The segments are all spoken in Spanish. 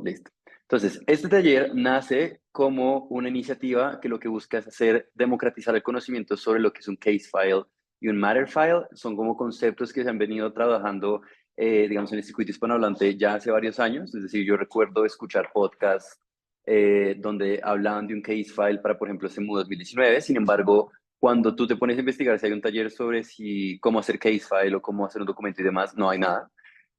Listo. Entonces, este taller nace como una iniciativa que lo que busca es hacer democratizar el conocimiento sobre lo que es un case file y un matter file. Son como conceptos que se han venido trabajando, digamos, en el circuito hispanohablante ya hace varios años. Es decir, yo recuerdo escuchar podcasts donde hablaban de un case file para, por ejemplo, CMU 2019. Sin embargo, cuando tú te pones a investigar si hay un taller sobre cómo hacer case file o cómo hacer un documento y demás, no hay nada.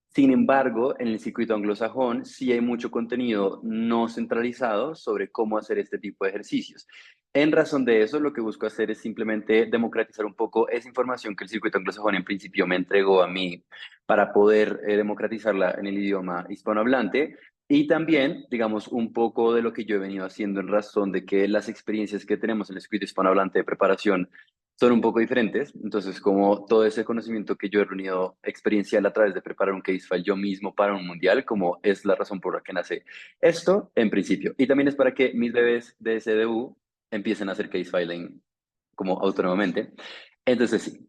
Sin embargo, en el circuito anglosajón sí hay mucho contenido no centralizado sobre cómo hacer este tipo de ejercicios. En razón de eso, lo que busco hacer es simplemente democratizar un poco esa información que el circuito anglosajón en principio me entregó a mí para poder democratizarla en el idioma hispanohablante. Y también, digamos, un poco de lo que yo he venido haciendo en razón de que las experiencias que tenemos en el circuito hispanohablante de preparación son un poco diferentes. Entonces, como todo ese conocimiento que yo he reunido experiencial a través de preparar un case file yo mismo para un mundial, como es la razón por la que nace esto en principio. Y también es para que mis bebés de SDU empiecen a hacer case filing como autónomamente. Entonces, sí.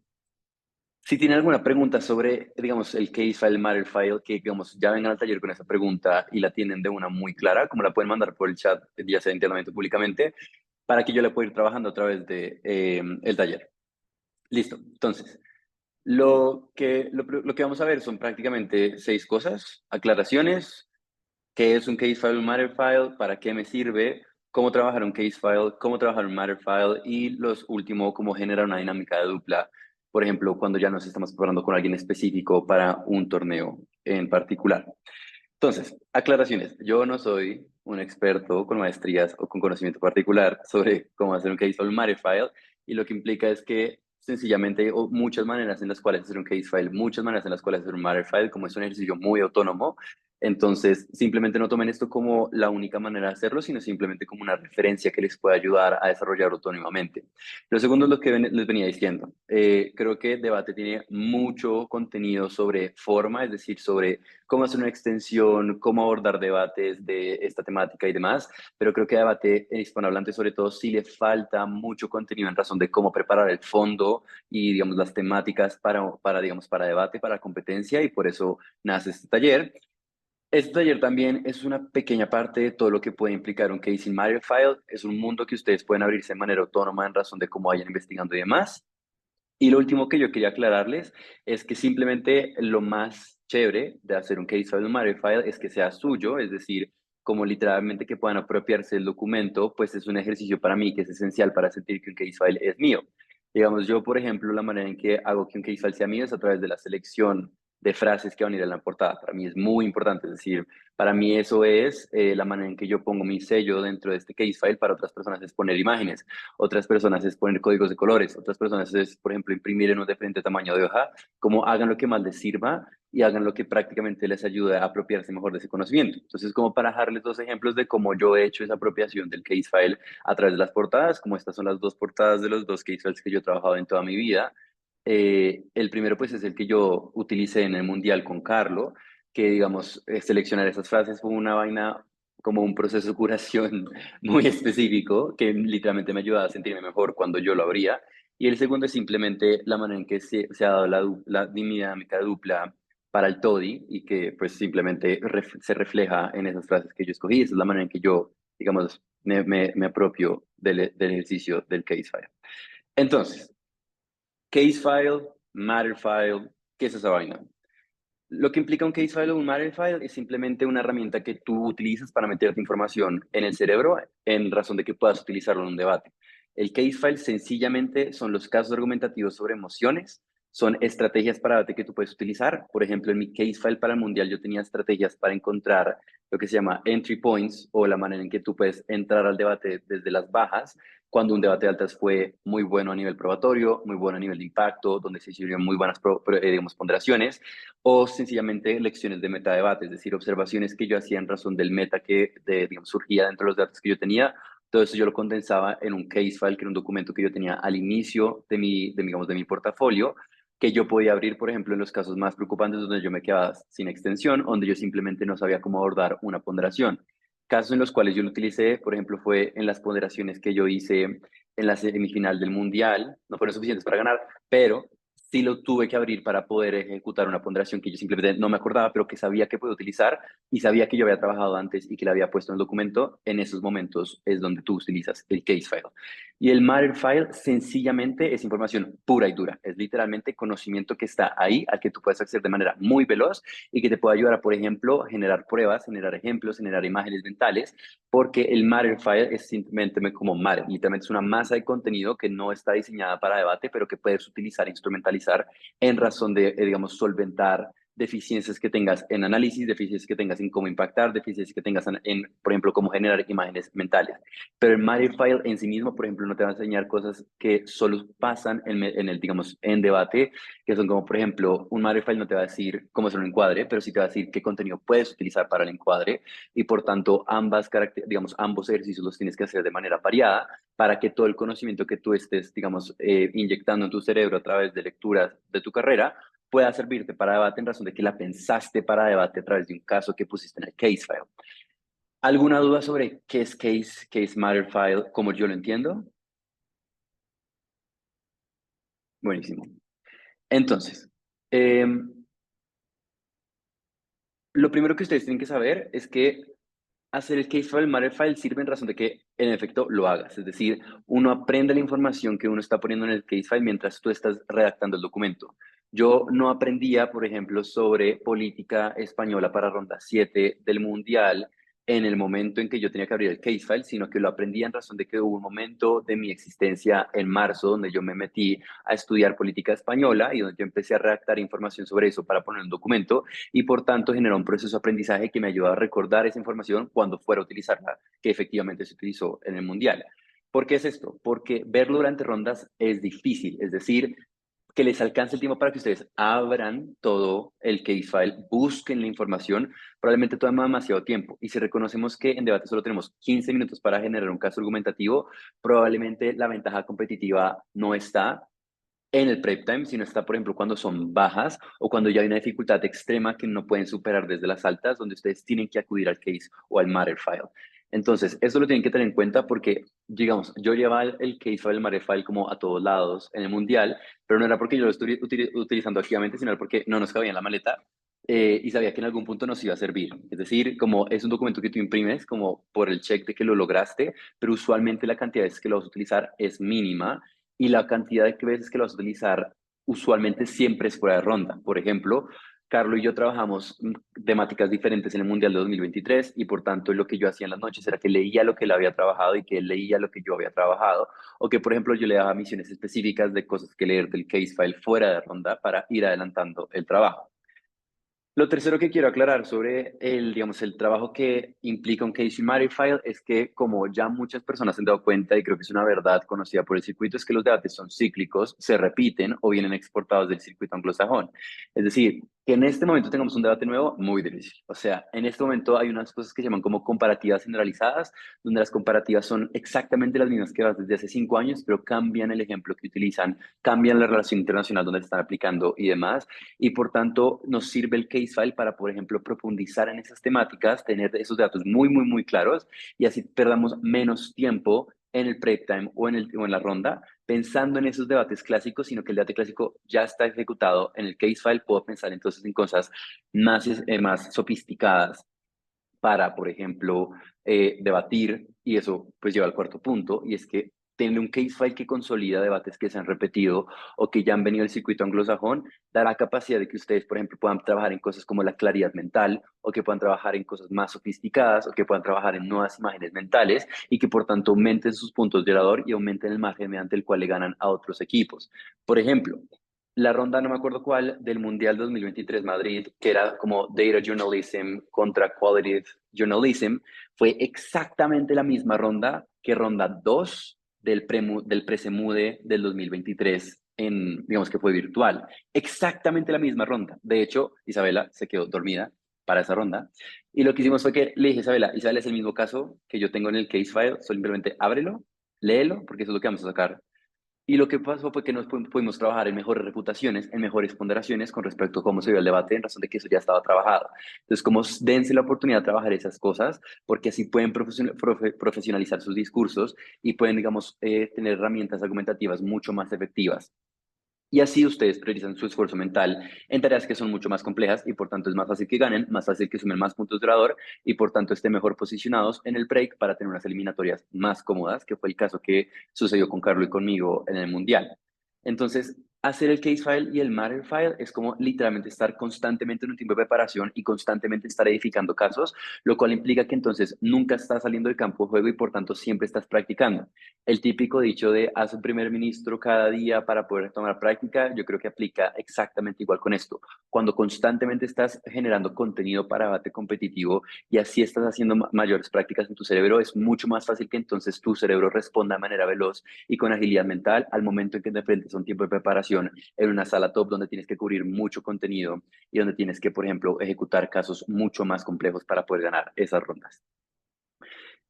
Si tienen alguna pregunta sobre, digamos, el case file, matter file, que, digamos, ya vengan al taller con esa pregunta y la tienen de una muy clara, como la pueden mandar por el chat, ya sea internamente o públicamente, para que yo la pueda ir trabajando a través de el taller. Listo. Entonces, lo que vamos a ver son prácticamente 6 cosas: aclaraciones, qué es un case file, un matter file, para qué me sirve, cómo trabajar un case file, cómo trabajar un matter file y los últimos, cómo generar una dinámica de dupla, por ejemplo, cuando ya nos estamos preparando con alguien específico para un torneo en particular. Entonces, aclaraciones. Yo no soy un experto con maestrías o con conocimiento particular sobre cómo hacer un case file, un matter file, y lo que implica es que sencillamente hay muchas maneras en las cuales hacer un case file, muchas maneras en las cuales hacer un matter file, como es un ejercicio muy autónomo. Entonces, simplemente no tomen esto como la única manera de hacerlo, sino simplemente como una referencia que les pueda ayudar a desarrollar autónomamente. Lo segundo es lo que les venía diciendo. Creo que Debate tiene mucho contenido sobre forma, es decir, sobre cómo hacer una extensión, cómo abordar debates de esta temática y demás, pero creo que a Debate en hispanohablante sobre todo sí le falta mucho contenido en razón de cómo preparar el fondo y, digamos, las temáticas digamos, para debate, para competencia, y por eso nace este taller. Este taller también es una pequeña parte de todo lo que puede implicar un case in matter file. Es un mundo que ustedes pueden abrirse de manera autónoma en razón de cómo vayan investigando y demás. Y lo último que yo quería aclararles es que simplemente lo más chévere de hacer un case file, un matter file, es que sea suyo, es decir, como literalmente que puedan apropiarse del documento, pues es un ejercicio para mí que es esencial para sentir que un case file es mío. Digamos, yo, por ejemplo, la manera en que hago que un case file sea mío es a través de la selección de frases que van a ir en la portada. Para mí es muy importante, es decir, para mí eso es la manera en que yo pongo mi sello dentro de este case file. Para otras personas es poner imágenes, otras personas es poner códigos de colores, otras personas es, por ejemplo, imprimir en un diferente tamaño de hoja. Como hagan lo que más les sirva y hagan lo que prácticamente les ayude a apropiarse mejor de ese conocimiento. Entonces, como para dejarles 2 ejemplos de cómo yo he hecho esa apropiación del case file a través de las portadas, como estas son las 2 portadas de los 2 case files que yo he trabajado en toda mi vida. El primero, pues, es el que yo utilicé en el Mundial con Carlo, que, digamos, seleccionar esas frases fue una vaina, como un proceso de curación muy específico que literalmente me ayudaba a sentirme mejor cuando yo lo abría. Y el segundo es simplemente la manera en que se ha dado la dinámica dupla para el TODI, y que pues simplemente se refleja en esas frases que yo escogí. Esa es la manera en que yo, digamos, me apropio del ejercicio del case file. Entonces, case file, matter file, ¿qué es esa vaina? Lo que implica un case file o un matter file es simplemente una herramienta que tú utilizas para meterte información en el cerebro en razón de que puedas utilizarlo en un debate. El case file sencillamente son los casos argumentativos sobre emociones, son estrategias para debate que tú puedes utilizar. Por ejemplo, en mi case file para el mundial yo tenía estrategias para encontrar lo que se llama entry points, o la manera en que tú puedes entrar al debate desde las bajas, cuando un debate de altas fue muy bueno a nivel probatorio, muy bueno a nivel de impacto, donde se hicieron muy buenas digamos, ponderaciones, o sencillamente lecciones de metadebate, es decir, observaciones que yo hacía en razón del meta digamos, surgía dentro de los datos que yo tenía. Todo eso yo lo condensaba en un case file, que era un documento que yo tenía al inicio digamos, de mi portafolio, que yo podía abrir, por ejemplo, en los casos más preocupantes donde yo me quedaba sin extensión, donde yo simplemente no sabía cómo abordar una ponderación. Casos en los cuales yo lo utilicé, por ejemplo, fue en las ponderaciones que yo hice en la semifinal del Mundial. No fueron suficientes para ganar, pero sí lo tuve que abrir para poder ejecutar una ponderación que yo simplemente no me acordaba, pero que sabía que podía utilizar y sabía que yo había trabajado antes y que la había puesto en el documento. En esos momentos es donde tú utilizas el case file. Y el matter file sencillamente es información pura y dura. Es literalmente conocimiento que está ahí, al que tú puedes acceder de manera muy veloz y que te puede ayudar a, por ejemplo, generar pruebas, generar ejemplos, generar imágenes mentales, porque el matter file es simplemente como matter. Literalmente es una masa de contenido que no está diseñada para debate, pero que puedes utilizar, instrumentalizar en razón de, digamos, solventar deficiencias que tengas en análisis, deficiencias que tengas en cómo impactar, deficiencias que tengas por ejemplo, cómo generar imágenes mentales. Pero el matter file en sí mismo, por ejemplo, no te va a enseñar cosas que solo pasan en el, digamos, en debate, que son como, por ejemplo, un matter file no te va a decir cómo hacer un encuadre, pero sí te va a decir qué contenido puedes utilizar para el encuadre y por tanto digamos, ambos ejercicios los tienes que hacer de manera variada para que todo el conocimiento que tú estés, digamos, inyectando en tu cerebro a través de lecturas de tu carrera pueda servirte para debate en razón de que la pensaste para debate a través de un caso que pusiste en el case file. ¿Alguna duda sobre qué es case matter file, como yo lo entiendo? Buenísimo. Entonces, eh, lo primero que ustedes tienen que saber es que hacer el case file, matter file sirve en razón de que en efecto lo hagas. Es decir, uno aprende la información que uno está poniendo en el case file mientras tú estás redactando el documento. Yo no aprendía, por ejemplo, sobre política española para ronda 7 del Mundial en el momento en que yo tenía que abrir el case file, sino que lo aprendí en razón de que hubo un momento de mi existencia en marzo donde yo me metí a estudiar política española y donde yo empecé a redactar información sobre eso para poner un documento y por tanto generó un proceso de aprendizaje que me ayudó a recordar esa información cuando fuera a utilizarla, que efectivamente se utilizó en el Mundial. ¿Por qué es esto? Porque verlo durante rondas es difícil, es decir, que les alcance el tiempo para que ustedes abran todo el case file, busquen la información, probablemente toma demasiado tiempo. Y si reconocemos que en debate solo tenemos 15 minutos para generar un caso argumentativo, probablemente la ventaja competitiva no está en el prep time, sino está, por ejemplo, cuando son bajas o cuando ya hay una dificultad extrema que no pueden superar desde las altas, donde ustedes tienen que acudir al case o al matter file. Entonces, eso lo tienen que tener en cuenta porque, digamos, yo llevaba el case file, el matter file como a todos lados en el mundial, pero no era porque yo lo estuviera utilizando activamente, sino porque no nos cabía en la maleta y sabía que en algún punto nos iba a servir. Es decir, como es un documento que tú imprimes como por el check de que lo lograste, pero usualmente la cantidad de veces que lo vas a utilizar es mínima y la cantidad de veces que lo vas a utilizar usualmente siempre es fuera de ronda. Por ejemplo, Carlos y yo trabajamos temáticas diferentes en el Mundial de 2023 y por tanto lo que yo hacía en las noches era que leía lo que él había trabajado y que él leía lo que yo había trabajado o que por ejemplo yo le daba misiones específicas de cosas que leer del case file fuera de ronda para ir adelantando el trabajo. Lo tercero que quiero aclarar sobre digamos, el trabajo que implica un case summary file es que, como ya muchas personas se han dado cuenta, y creo que es una verdad conocida por el circuito, es que los debates son cíclicos, se repiten o vienen exportados del circuito anglosajón. Es decir, que en este momento tengamos un debate nuevo, muy difícil. O sea, en este momento hay unas cosas que se llaman como comparativas generalizadas, donde las comparativas son exactamente las mismas que vas desde hace 5 años, pero cambian el ejemplo que utilizan, cambian la relación internacional donde se están aplicando y demás y por tanto nos sirve el case file para, por ejemplo, profundizar en esas temáticas, tener esos datos muy, muy, muy claros y así perdamos menos tiempo en el prep time o en la ronda pensando en esos debates clásicos, sino que el debate clásico ya está ejecutado en el case file. Puedo pensar entonces en cosas más sofisticadas para, por ejemplo, debatir, y eso pues lleva al cuarto punto, y es que tener un case file que consolida debates que se han repetido o que ya han venido del circuito anglosajón, dará capacidad de que ustedes, por ejemplo, puedan trabajar en cosas como la claridad mental, o que puedan trabajar en cosas más sofisticadas, o que puedan trabajar en nuevas imágenes mentales, y que por tanto aumenten sus puntos de orador y aumenten el margen mediante el cual le ganan a otros equipos. Por ejemplo, la ronda, no me acuerdo cuál, del Mundial 2023 Madrid, que era como Data Journalism contra Qualitative Journalism, fue exactamente la misma ronda que ronda 2 del Presemude del 2023, digamos que fue virtual. Exactamente la misma ronda. De hecho, Isabela se quedó dormida para esa ronda. Y lo que hicimos fue que le dije a Isabela, es el mismo caso que yo tengo en el case file, simplemente ábrelo, léelo, porque eso es lo que vamos a sacar y lo que pasó fue que nos pudimos trabajar en mejores reputaciones, en mejores ponderaciones con respecto a cómo se dio el debate, en razón de que eso ya estaba trabajado. Entonces, como dense la oportunidad de trabajar esas cosas, porque así pueden profesionalizar sus discursos y pueden, digamos, tener herramientas argumentativas mucho más efectivas. Y así ustedes priorizan su esfuerzo mental en tareas que son mucho más complejas y por tanto es más fácil que ganen, más fácil que sumen más puntos de orador y por tanto estén mejor posicionados en el break para tener unas eliminatorias más cómodas, que fue el caso que sucedió con Carlos y conmigo en el Mundial. Entonces, hacer el case file y el matter file es como literalmente estar constantemente en un tiempo de preparación y constantemente estar edificando casos, lo cual implica que entonces nunca estás saliendo del campo de juego y por tanto siempre estás practicando. El típico dicho de haz un primer ministro cada día para poder tomar práctica, yo creo que aplica exactamente igual con esto. Cuando constantemente estás generando contenido para debate competitivo y así estás haciendo mayores prácticas en tu cerebro, es mucho más fácil que entonces tu cerebro responda de manera veloz y con agilidad mental al momento en que te enfrentes a un tiempo de preparación en una sala top donde tienes que cubrir mucho contenido y donde tienes que, por ejemplo, ejecutar casos mucho más complejos para poder ganar esas rondas.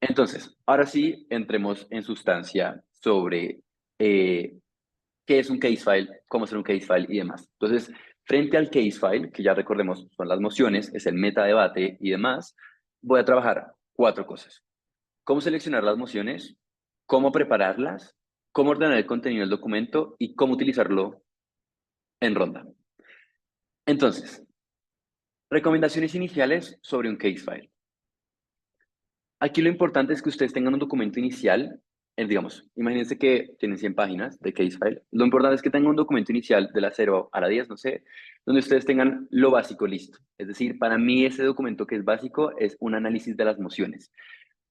Entonces, ahora sí, entremos en sustancia sobre qué es un case file, cómo hacer un case file y demás. Entonces, frente al case file, que ya recordemos son las mociones, es el metadebate y demás, voy a trabajar cuatro cosas. Cómo seleccionar las mociones, cómo prepararlas, cómo ordenar el contenido del documento y cómo utilizarlo en ronda. Entonces, recomendaciones iniciales sobre un case file. Aquí lo importante es que ustedes tengan un documento inicial, digamos, imagínense que tienen 100 páginas de case file. Lo importante es que tengan un documento inicial de la 0 a la 10, no sé, donde ustedes tengan lo básico listo. Es decir, para mí ese documento que es básico es un análisis de las mociones.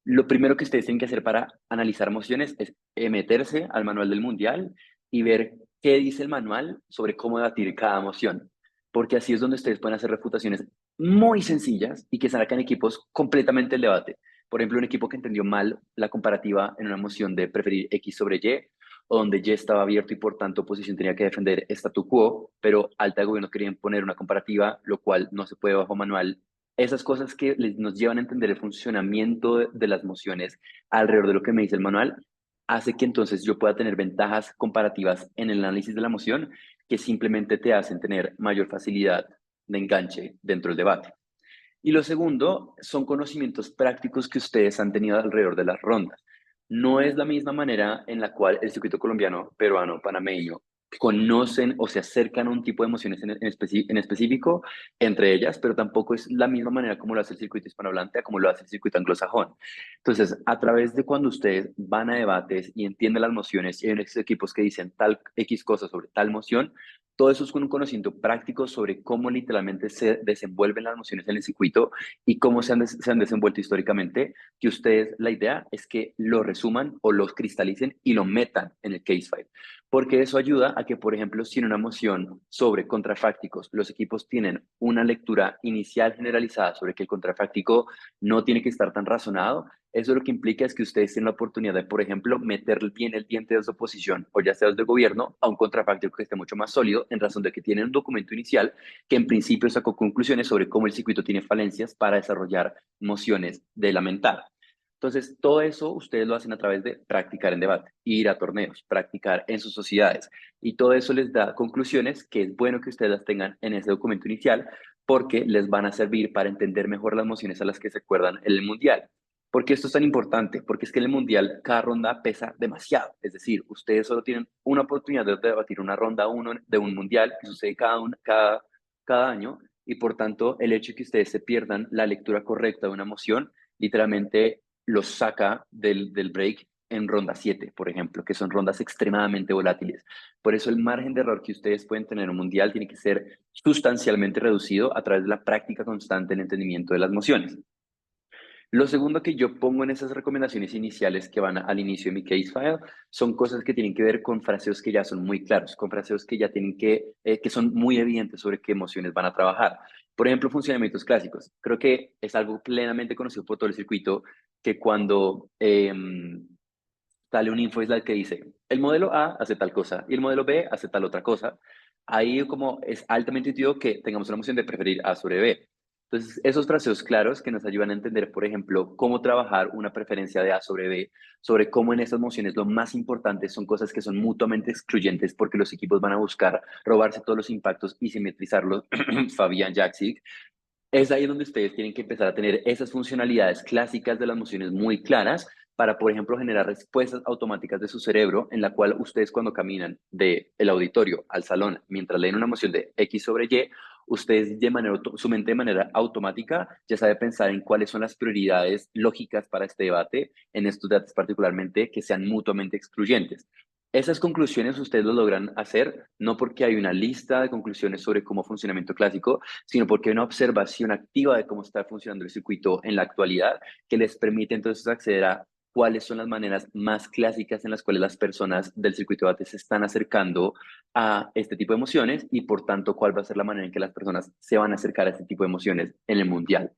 Lo primero que ustedes tienen que hacer para analizar mociones es meterse al manual del mundial y ver qué dice el manual sobre cómo debatir cada moción, porque así es donde ustedes pueden hacer refutaciones muy sencillas y que sacan equipos completamente el debate. Por ejemplo, un equipo que entendió mal la comparativa en una moción de preferir X sobre Y, o donde Y estaba abierto y por tanto oposición tenía que defender statu quo, pero alta de gobierno querían poner una comparativa, lo cual no se puede bajo manual. Esas cosas que nos llevan a entender el funcionamiento de las mociones alrededor de lo que me dice el manual, hace que entonces yo pueda tener ventajas comparativas en el análisis de la moción que simplemente te hacen tener mayor facilidad de enganche dentro del debate. Y lo segundo son conocimientos prácticos que ustedes han tenido alrededor de las rondas. No es la misma manera en la cual el circuito colombiano, peruano, panameño conocen o se acercan a un tipo de emociones en específico entre ellas, pero tampoco es la misma manera como lo hace el circuito hispanohablante como lo hace el circuito anglosajón. Entonces, a través de cuando ustedes van a debates y entienden las mociones y hay unos equipos que dicen tal X cosa sobre tal moción, todo eso es con un conocimiento práctico sobre cómo literalmente se desenvuelven las emociones en el circuito y cómo se han desenvuelto históricamente, que ustedes, la idea es que lo resuman o los cristalicen y lo metan en el case file. Porque eso ayuda a que, por ejemplo, si en una moción sobre contrafácticos los equipos tienen una lectura inicial generalizada sobre que el contrafáctico no tiene que estar tan razonado, eso lo que implica es que ustedes tienen la oportunidad de, por ejemplo, meter bien el diente de su oposición o ya sea de gobierno a un contrafáctico que esté mucho más sólido en razón de que tienen un documento inicial que en principio sacó conclusiones sobre cómo el circuito tiene falencias para desarrollar mociones de lamentar. Entonces, todo eso ustedes lo hacen a través de practicar en debate, ir a torneos, practicar en sus sociedades. Y todo eso les da conclusiones que es bueno que ustedes las tengan en ese documento inicial porque les van a servir para entender mejor las mociones a las que se acuerdan en el mundial. ¿Por qué esto es tan importante? Porque es que en el mundial cada ronda pesa demasiado. Es decir, ustedes solo tienen una oportunidad de debatir una ronda uno de un mundial que sucede cada año y por tanto el hecho de que ustedes se pierdan la lectura correcta de una moción literalmente los saca del break en ronda 7, por ejemplo, que son rondas extremadamente volátiles. Por eso el margen de error que ustedes pueden tener en un mundial tiene que ser sustancialmente reducido a través de la práctica constante en el entendimiento de las mociones. Lo segundo que yo pongo en esas recomendaciones iniciales que van al inicio de mi case file son cosas que tienen que ver con fraseos que ya son muy claros, con fraseos que ya tienen que son muy evidentes sobre qué emociones van a trabajar. Por ejemplo, funcionamientos clásicos. Creo que es algo plenamente conocido por todo el circuito que cuando sale un info slide que dice el modelo A hace tal cosa y el modelo B hace tal otra cosa, ahí como es altamente intuitivo que tengamos una emoción de preferir A sobre B. Entonces, esos fraseos claros que nos ayudan a entender, por ejemplo, cómo trabajar una preferencia de A sobre B, sobre cómo en esas mociones lo más importante son cosas que son mutuamente excluyentes porque los equipos van a buscar robarse todos los impactos y simetrizarlos, Fabián Jaksic, es ahí donde ustedes tienen que empezar a tener esas funcionalidades clásicas de las mociones muy claras para, por ejemplo, generar respuestas automáticas de su cerebro en la cual ustedes cuando caminan del auditorio al salón mientras leen una moción de X sobre Y, ustedes su mente de manera automática ya sabe pensar en cuáles son las prioridades lógicas para este debate, en estos debates particularmente que sean mutuamente excluyentes. Esas conclusiones ustedes lo logran hacer no porque hay una lista de conclusiones sobre cómo funcionamiento clásico, sino porque hay una observación activa de cómo está funcionando el circuito en la actualidad que les permite entonces acceder a cuáles son las maneras más clásicas en las cuales las personas del circuito de debate se están acercando a este tipo de emociones y por tanto cuál va a ser la manera en que las personas se van a acercar a este tipo de emociones en el mundial.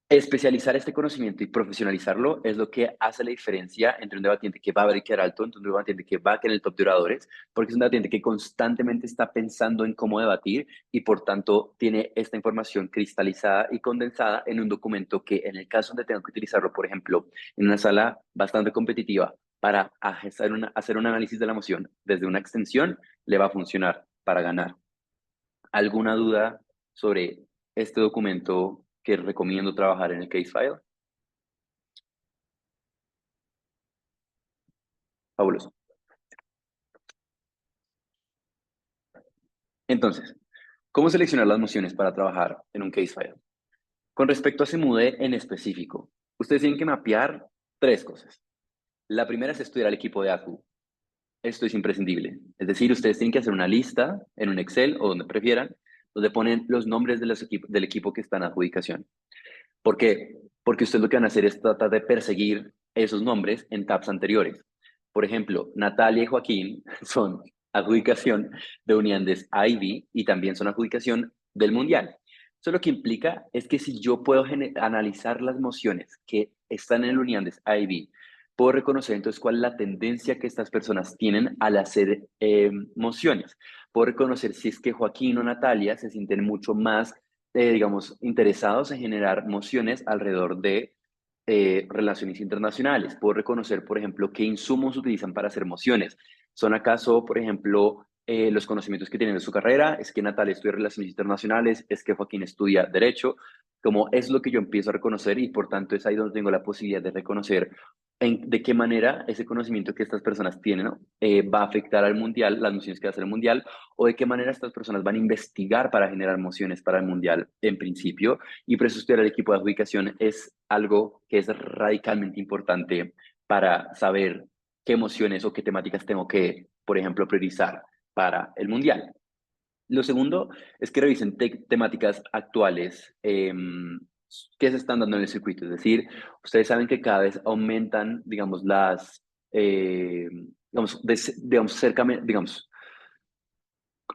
Especializar este conocimiento y profesionalizarlo es lo que hace la diferencia entre un debatiente que va a quedar alto, entre un debatiente que va a quedar en el top de oradores, porque es un debatiente que constantemente está pensando en cómo debatir y por tanto tiene esta información cristalizada y condensada en un documento que en el caso donde tenga que utilizarlo, por ejemplo, en una sala bastante competitiva para hacer un análisis de la emoción desde una extensión, le va a funcionar para ganar. ¿Alguna duda sobre este documento que recomiendo trabajar en el case file? Fabuloso. Entonces, ¿cómo seleccionar las mociones para trabajar en un case file? Con respecto a ese MUDE en específico, ustedes tienen que mapear tres cosas. La primera es estudiar al equipo de ACU. Esto es imprescindible. Es decir, ustedes tienen que hacer una lista en un Excel o donde prefieran, donde ponen los nombres del equipo que está en adjudicación. ¿Por qué? Porque ustedes lo que van a hacer es tratar de perseguir esos nombres en tabs anteriores. Por ejemplo, Natalia y Joaquín son adjudicación de Uniandes IB y también son adjudicación del Mundial. Eso lo que implica es que si yo puedo analizar las mociones que están en el Uniandes IB, puedo reconocer entonces cuál es la tendencia que estas personas tienen al hacer mociones. Puedo reconocer si es que Joaquín o Natalia se sienten mucho más digamos, interesados en generar mociones alrededor de relaciones internacionales. Puedo reconocer, por ejemplo, qué insumos utilizan para hacer mociones. ¿Son acaso, por ejemplo, los conocimientos que tienen de su carrera? ¿Es que Natalia estudia relaciones internacionales? ¿Es que Joaquín estudia derecho? Como es lo que yo empiezo a reconocer y por tanto es ahí donde tengo la posibilidad de reconocer de qué manera ese conocimiento que estas personas tienen, ¿no? Va a afectar al mundial, las mociones que va a hacer el mundial, o de qué manera estas personas van a investigar para generar mociones para el mundial en principio. Y por eso estudiar el equipo de adjudicación es algo que es radicalmente importante para saber qué emociones o qué temáticas tengo que, por ejemplo, priorizar para el mundial. Lo segundo es que revisen temáticas actuales que se están dando en el circuito. Es decir, ustedes saben que cada vez aumentan, digamos, digamos, digamos,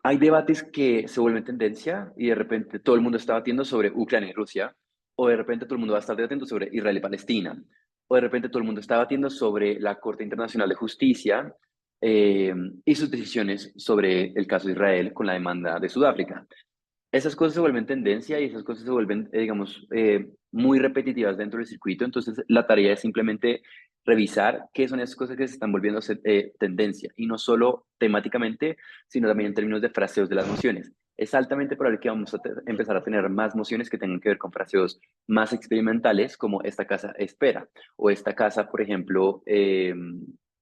hay debates que se vuelven tendencia y de repente todo el mundo está debatiendo sobre Ucrania y Rusia, o de repente todo el mundo va a estar debatiendo sobre Israel y Palestina, o de repente todo el mundo está debatiendo sobre la Corte Internacional de Justicia y sus decisiones sobre el caso de Israel con la demanda de Sudáfrica. Esas cosas se vuelven tendencia y esas cosas se vuelven, digamos, muy repetitivas dentro del circuito. Entonces, la tarea es simplemente revisar qué son esas cosas que se están volviendo a ser, tendencia, y no solo temáticamente, sino también en términos de fraseos de las mociones. Es altamente probable que vamos a empezar a tener más mociones que tengan que ver con fraseos más experimentales, como esta casa espera, o esta casa, por ejemplo,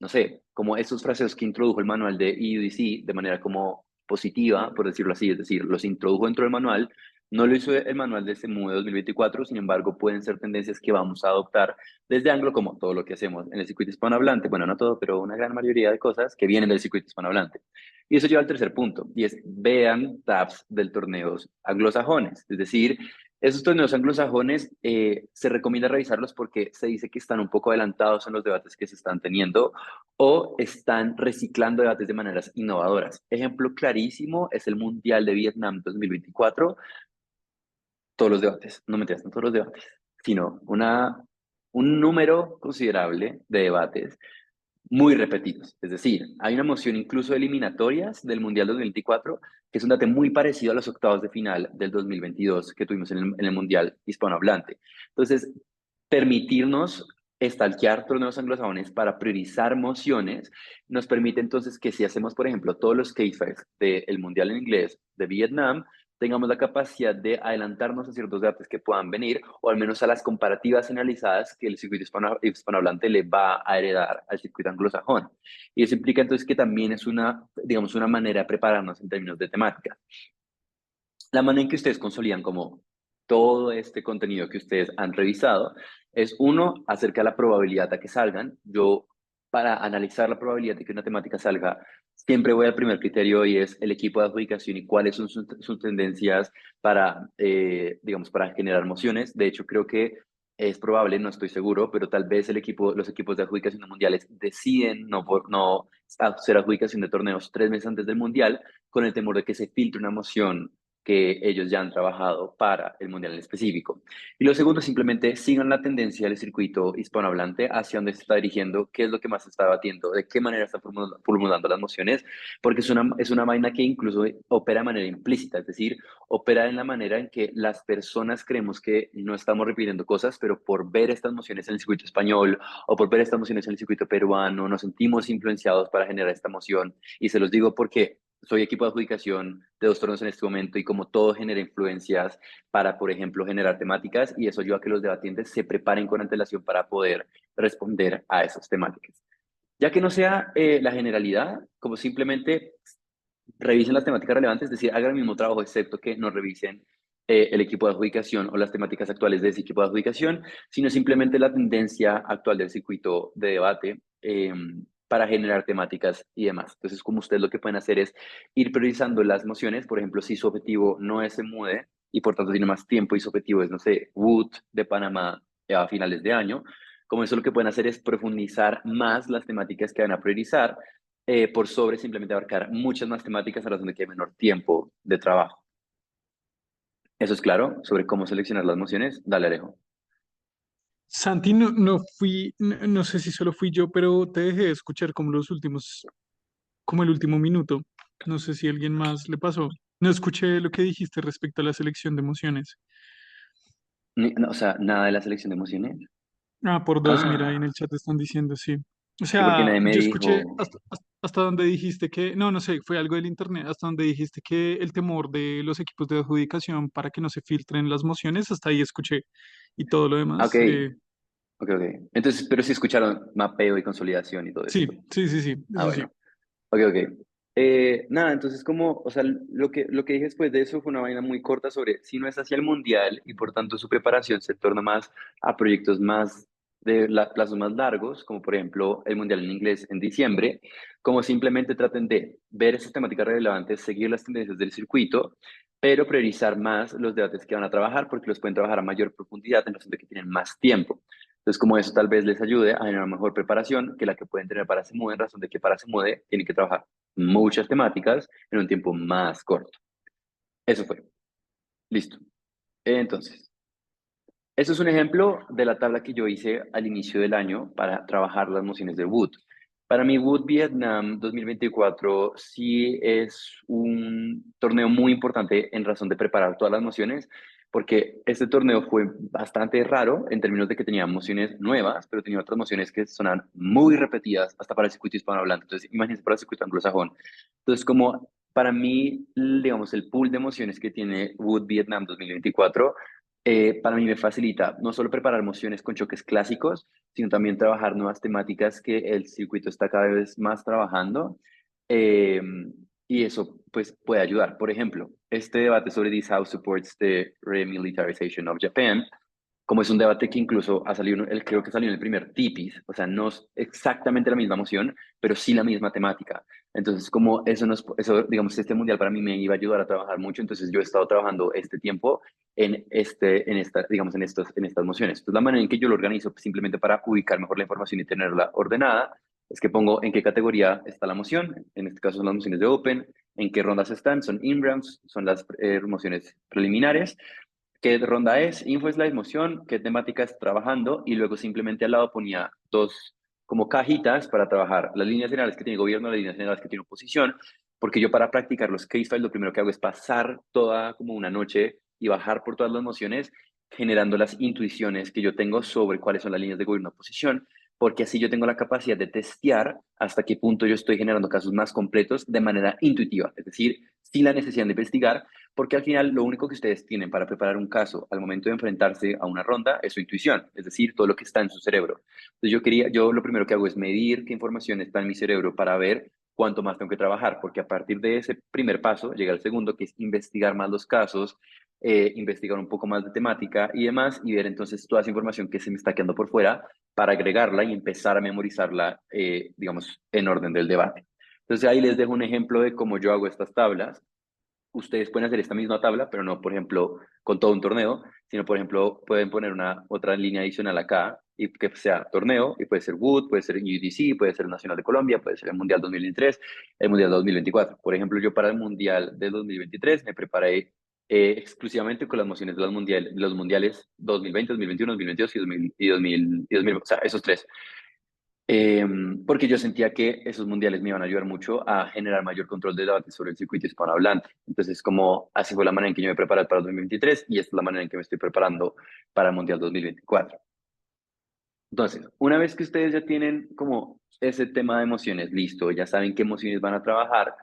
no sé, como esos fraseos que introdujo el manual de EUDC de manera como positiva, por decirlo así, es decir, los introdujo dentro del manual, no lo hizo el manual de SMUE 2024, sin embargo, pueden ser tendencias que vamos a adoptar desde Anglo, como todo lo que hacemos en el circuito hispanohablante, bueno, no todo, pero una gran mayoría de cosas que vienen del circuito hispanohablante. Y eso lleva al tercer punto, y es vean tabs del torneos anglosajones, es decir, esos torneos anglosajones se recomienda revisarlos porque se dice que están un poco adelantados en los debates que se están teniendo o están reciclando debates de maneras innovadoras. Ejemplo clarísimo es el Mundial de Vietnam 2024. Todos los debates, no me no todos los debates, sino un número considerable de debates muy repetidos. Es decir, hay una moción incluso de eliminatorias del Mundial 2024, que es un debate muy parecido a los octavos de final del 2022 que tuvimos en el Mundial hispanohablante. Entonces, permitirnos estalquear torneos anglosajones para priorizar mociones nos permite entonces que si hacemos, por ejemplo, todos los case files del Mundial en inglés de Vietnam, tengamos la capacidad de adelantarnos a ciertos debates que puedan venir, o al menos a las comparativas analizadas que el circuito hispanohablante le va a heredar al circuito anglosajón. Y eso implica entonces que también es una, digamos, una manera de prepararnos en términos de temática. La manera en que ustedes consolidan como todo este contenido que ustedes han revisado es uno, acerca de la probabilidad de que salgan. Yo, para analizar la probabilidad de que una temática salga, siempre voy al primer criterio y es el equipo de adjudicación y cuáles son sus tendencias para, digamos, para generar mociones. De hecho, creo que es probable, no estoy seguro, pero tal vez los equipos de adjudicación de mundiales deciden no hacer adjudicación de torneos 3 meses antes del mundial con el temor de que se filtre una moción que ellos ya han trabajado para el mundial en específico. Y lo segundo, simplemente sigan la tendencia del circuito hispanohablante hacia dónde se está dirigiendo, qué es lo que más se está debatiendo, de qué manera está formulando las mociones, porque es una vaina que incluso opera de manera implícita, es decir, opera en la manera en que las personas creemos que no estamos repitiendo cosas, pero por ver estas mociones en el circuito español o por ver estas mociones en el circuito peruano, nos sentimos influenciados para generar esta moción. Y se los digo porque soy equipo de adjudicación de 2 torneos en este momento y como todo genera influencias para, por ejemplo, generar temáticas y eso ayuda a que los debatientes se preparen con antelación para poder responder a esas temáticas. Ya que no sea la generalidad, como simplemente revisen las temáticas relevantes, es decir, hagan el mismo trabajo, excepto que no revisen el equipo de adjudicación o las temáticas actuales de ese equipo de adjudicación, sino simplemente la tendencia actual del circuito de debate para generar temáticas y demás. Entonces, como ustedes lo que pueden hacer es ir priorizando las mociones, por ejemplo, si su objetivo no es MUDE y por tanto tiene más tiempo y su objetivo es, no sé, Wood de Panamá a finales de año, como eso lo que pueden hacer es profundizar más las temáticas que van a priorizar por sobre simplemente abarcar muchas más temáticas a las donde quede menor tiempo de trabajo. ¿Eso es claro sobre cómo seleccionar las mociones? Dale, Alejo. Santi, no fui, no sé si solo fui yo, pero te dejé de escuchar como los últimos, como el último minuto. No sé si a alguien más le pasó. No escuché lo que dijiste respecto a la selección de emociones. No, o sea, nada de la selección de emociones. Ah, por dos, mira, ahí en el ¡Ah! chat están diciendo, sí. O Sí, porque sea, nadie me yo escuché dijo. hasta donde dijiste que, no, no sé, fue algo del internet, hasta donde dijiste que el temor de los equipos de adjudicación para que no se filtren las mociones, hasta ahí escuché. Y todo lo Ah, demás, ok, ok, ok. Entonces, pero sí escucharon mapeo y consolidación y todo sí, esto. sí, sí, sí, Ah, eso sí. bueno. Ok, ok. Nada, entonces como, o sea, lo que dije después de eso fue una vaina muy corta sobre si no es hacia el mundial y por tanto su preparación se torna más a proyectos más de plazos más largos, como por ejemplo el mundial en inglés en diciembre, como simplemente traten de ver esas temáticas relevantes, seguir las tendencias del circuito, pero priorizar más los debates que van a trabajar porque los pueden trabajar a mayor profundidad en razón de que tienen más tiempo. Entonces, como eso tal vez les ayude a generar una mejor preparación que la que pueden tener para SEMUDE, en razón de que para SEMUDE tienen que trabajar muchas temáticas en un tiempo más corto. Eso fue. Listo. Entonces, eso es un ejemplo de la tabla que yo hice al inicio del año para trabajar las mociones de Wood. Para mí, Wood Vietnam 2024 sí es un torneo muy importante en razón de preparar todas las mociones, porque este torneo fue bastante raro en términos de que tenía mociones nuevas, pero tenía otras mociones que sonan muy repetidas hasta para el circuito hispanohablante. Entonces, imagínense para el circuito anglosajón. Entonces, como para mí, digamos, el pool de emociones que tiene Wood Vietnam 2024 para mí me facilita no solo preparar mociones con choques clásicos, sino también trabajar nuevas temáticas que el circuito está cada vez más trabajando. eh, y eso pues puede ayudar. Por ejemplo, este debate sobre This House Supports the Remilitarization of Japan, como es un debate que incluso ha salido, creo que salió en el primer TIPIS, o sea, no es exactamente la misma moción, pero sí la misma temática. Entonces, como eso, digamos, este mundial para mí me iba a ayudar a trabajar mucho, entonces yo he estado trabajando este tiempo digamos, en estas mociones. Entonces, la manera en que yo lo organizo, pues, simplemente para ubicar mejor la información y tenerla ordenada, es que pongo en qué categoría está la moción, en este caso son las mociones de Open, en qué rondas están, son in-rounds, son las mociones preliminares, qué ronda es, info es la emoción, qué temática es trabajando y luego simplemente al lado ponía dos como cajitas para trabajar las líneas generales que tiene gobierno, las líneas generales que tiene oposición, porque yo para practicar los case files lo primero que hago es pasar toda como una noche y bajar por todas las mociones, generando las intuiciones que yo tengo sobre cuáles son las líneas de gobierno oposición, porque así yo tengo la capacidad de testear hasta qué punto yo estoy generando casos más completos de manera intuitiva, es decir, sin la necesidad de investigar, porque al final lo único que ustedes tienen para preparar un caso al momento de enfrentarse a una ronda es su intuición, es decir, todo lo que está en su cerebro. Entonces yo lo primero que hago es medir qué información está en mi cerebro para ver cuánto más tengo que trabajar, porque a partir de ese primer paso llega el segundo, que es investigar más los casos, investigar un poco más de temática y demás, y ver entonces toda esa información que se me está quedando por fuera para agregarla y empezar a memorizarla, digamos, en orden del debate. Entonces ahí les dejo un ejemplo de cómo yo hago estas tablas. Ustedes pueden hacer esta misma tabla, pero no, por ejemplo, con todo un torneo, sino, por ejemplo, pueden poner una otra línea adicional acá y que sea torneo, y puede ser Wood, puede ser UDC, puede ser Nacional de Colombia, puede ser el Mundial 2023, el Mundial 2024. Por ejemplo, yo para el Mundial del 2023 me preparé exclusivamente con las mociones de los mundiales 2020, 2021, 2022 y 2000, o sea, esos tres. Porque yo sentía que esos mundiales me iban a ayudar mucho a generar mayor control de debate sobre el circuito hispanohablante. Entonces, como así fue la manera en que yo me preparé para el 2023 y esta es la manera en que me estoy preparando para el Mundial 2024. Entonces, una vez que ustedes ya tienen como ese tema de emociones listo, ya saben qué emociones van a trabajar,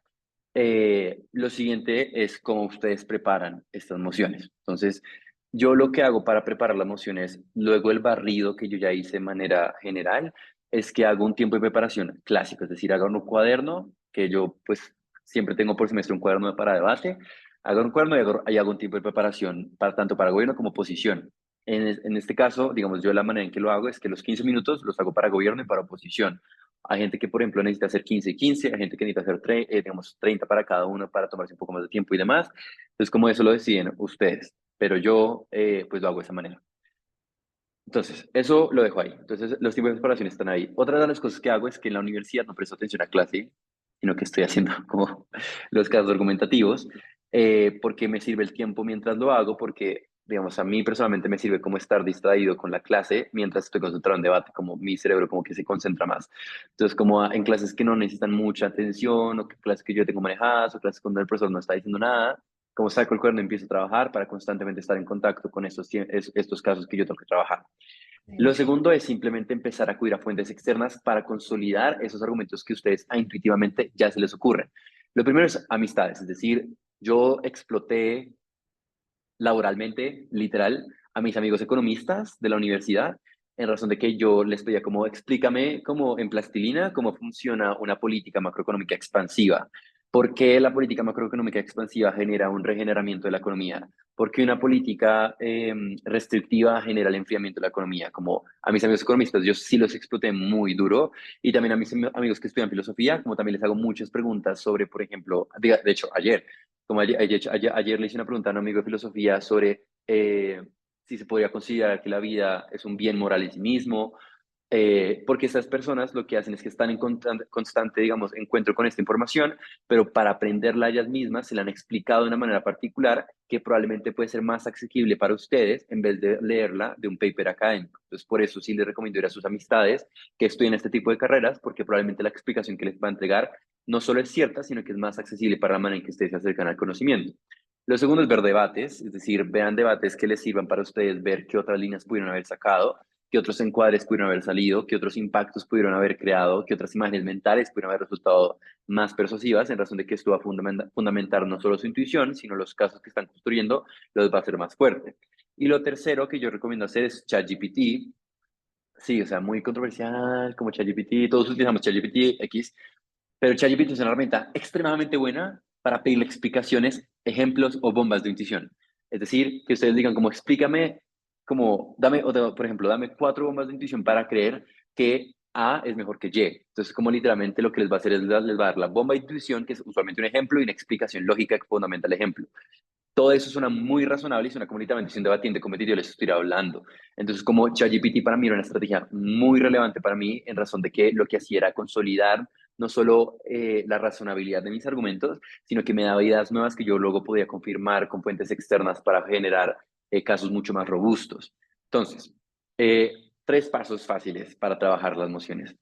lo siguiente es cómo ustedes preparan estas mociones. Entonces, yo lo que hago para preparar las mociones, luego el barrido que yo ya hice de manera general, es que hago un tiempo de preparación clásico, es decir, hago un cuaderno, que yo pues siempre tengo por semestre un cuaderno para debate, hago un cuaderno y hago un tiempo de preparación para, tanto para gobierno como oposición. En este caso, digamos, yo la manera en que lo hago es que los 15 minutos los hago para gobierno y para oposición. Hay gente que, por ejemplo, necesita hacer 15 y 15, hay gente que necesita hacer digamos, 30 para cada uno para tomarse un poco más de tiempo y demás. Entonces, como eso lo deciden ustedes, pero yo pues lo hago de esa manera. Entonces, eso lo dejo ahí. Entonces, los tiempos de preparación están ahí. Otra de las cosas que hago es que en la universidad no presto atención a clase, sino que estoy haciendo como los casos argumentativos, porque me sirve el tiempo mientras lo hago, porque, digamos, a mí personalmente me sirve como estar distraído con la clase mientras estoy concentrado en debate, como mi cerebro como que se concentra más. Entonces, como en clases que no necesitan mucha atención, o que clases que yo tengo manejadas, o clases donde el profesor no está diciendo nada, como saco el cuaderno y empiezo a trabajar para constantemente estar en contacto con estos casos que yo tengo que trabajar. Lo segundo es simplemente empezar a acudir a fuentes externas para consolidar esos argumentos que ustedes intuitivamente ya se les ocurren. Lo primero es amistades, es decir, yo exploté laboralmente, literal, a mis amigos economistas de la universidad, en razón de que yo les pedía como, explícame como en plastilina cómo funciona una política macroeconómica expansiva. ¿Por qué la política macroeconómica expansiva genera un regeneramiento de la economía? ¿Por qué una política restrictiva genera el enfriamiento de la economía? Como a mis amigos economistas, yo sí los exploté muy duro y también a mis amigos que estudian filosofía, como también les hago muchas preguntas sobre, por ejemplo, de hecho, ayer le hice una pregunta a un amigo de filosofía sobre si se podría considerar que la vida es un bien moral en sí mismo, porque estas personas lo que hacen es que están en constante, digamos, encuentro con esta información, pero para aprenderla ellas mismas se la han explicado de una manera particular que probablemente puede ser más accesible para ustedes en vez de leerla de un paper académico. Entonces, por eso sí les recomiendo ir a sus amistades que estudien este tipo de carreras, porque probablemente la explicación que les va a entregar no solo es cierta, sino que es más accesible para la manera en que ustedes se acercan al conocimiento. Lo segundo es ver debates, es decir, vean debates que les sirvan para ustedes ver qué otras líneas pudieron haber sacado, qué otros encuadres pudieron haber salido, qué otros impactos pudieron haber creado, qué otras imágenes mentales pudieron haber resultado más persuasivas, en razón de que esto va a fundamentar no solo su intuición, sino los casos que están construyendo los va a hacer más fuerte. Y lo tercero que yo recomiendo hacer es ChatGPT. Sí, o sea, muy controversial, como ChatGPT, todos utilizamos ChatGPT X, pero ChatGPT es una herramienta extremadamente buena para pedirle explicaciones, ejemplos o bombas de intuición. Es decir, que ustedes digan como explícame, como dame, por ejemplo, dame 4 bombas de intuición para creer que A es mejor que Y. Entonces, como literalmente lo que les va a hacer es les va a dar la bomba de intuición, que es usualmente un ejemplo, y una explicación lógica que fundamenta el ejemplo. Todo eso suena muy razonable y suena como literalmente si un debatiente competitivo les estuviera hablando. Entonces, como ChatGPT para mí era una estrategia muy relevante para mí en razón de que lo que hacía era consolidar no solo la razonabilidad de mis argumentos, sino que me daba ideas nuevas que yo luego podía confirmar con fuentes externas para generar casos mucho más robustos. Entonces, 3 pasos fáciles para trabajar las mociones.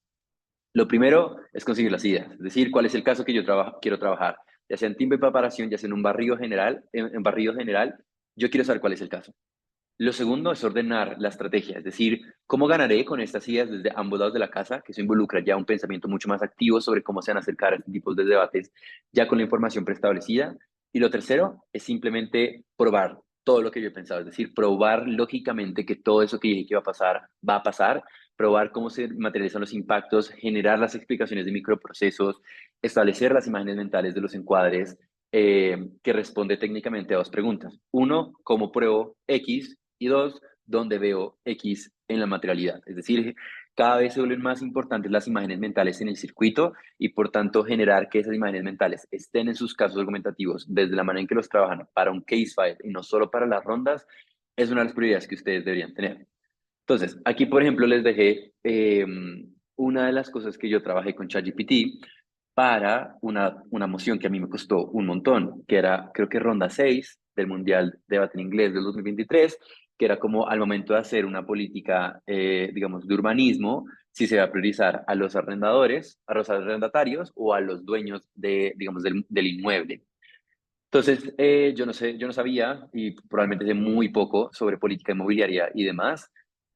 Lo primero es conseguir las ideas, es decir, cuál es el caso que yo quiero trabajar, ya sea en timbre de preparación, ya sea en un barrido general, en barrido general, yo quiero saber cuál es el caso. Lo segundo es ordenar la estrategia, es decir, cómo ganaré con estas ideas desde ambos lados de la casa, que eso involucra ya un pensamiento mucho más activo sobre cómo se van a acercar a este tipo de debates, ya con la información preestablecida. Y lo tercero es simplemente probar todo lo que yo he pensado, es decir, probar lógicamente que todo eso que dije que iba a pasar, va a pasar, probar cómo se materializan los impactos, generar las explicaciones de microprocesos, establecer las imágenes mentales de los encuadres, que responde técnicamente a dos preguntas. Uno, ¿cómo pruebo X? Y dos, ¿dónde veo X en la materialidad? Es decir, cada vez se vuelven más importantes las imágenes mentales en el circuito y por tanto generar que esas imágenes mentales estén en sus casos argumentativos desde la manera en que los trabajan para un case file y no solo para las rondas, es una de las prioridades que ustedes deberían tener. Entonces, aquí por ejemplo les dejé una de las cosas que yo trabajé con ChatGPT para una moción que a mí me costó un montón, que era creo que ronda 6 del Mundial de Debate en Inglés del 2023, que era como al momento de hacer una política, digamos, de urbanismo, si se va a priorizar a los arrendadores, a los arrendatarios o a los dueños de, digamos, del inmueble. Entonces, yo no sé, yo no sabía y probablemente sé muy poco sobre política inmobiliaria y demás.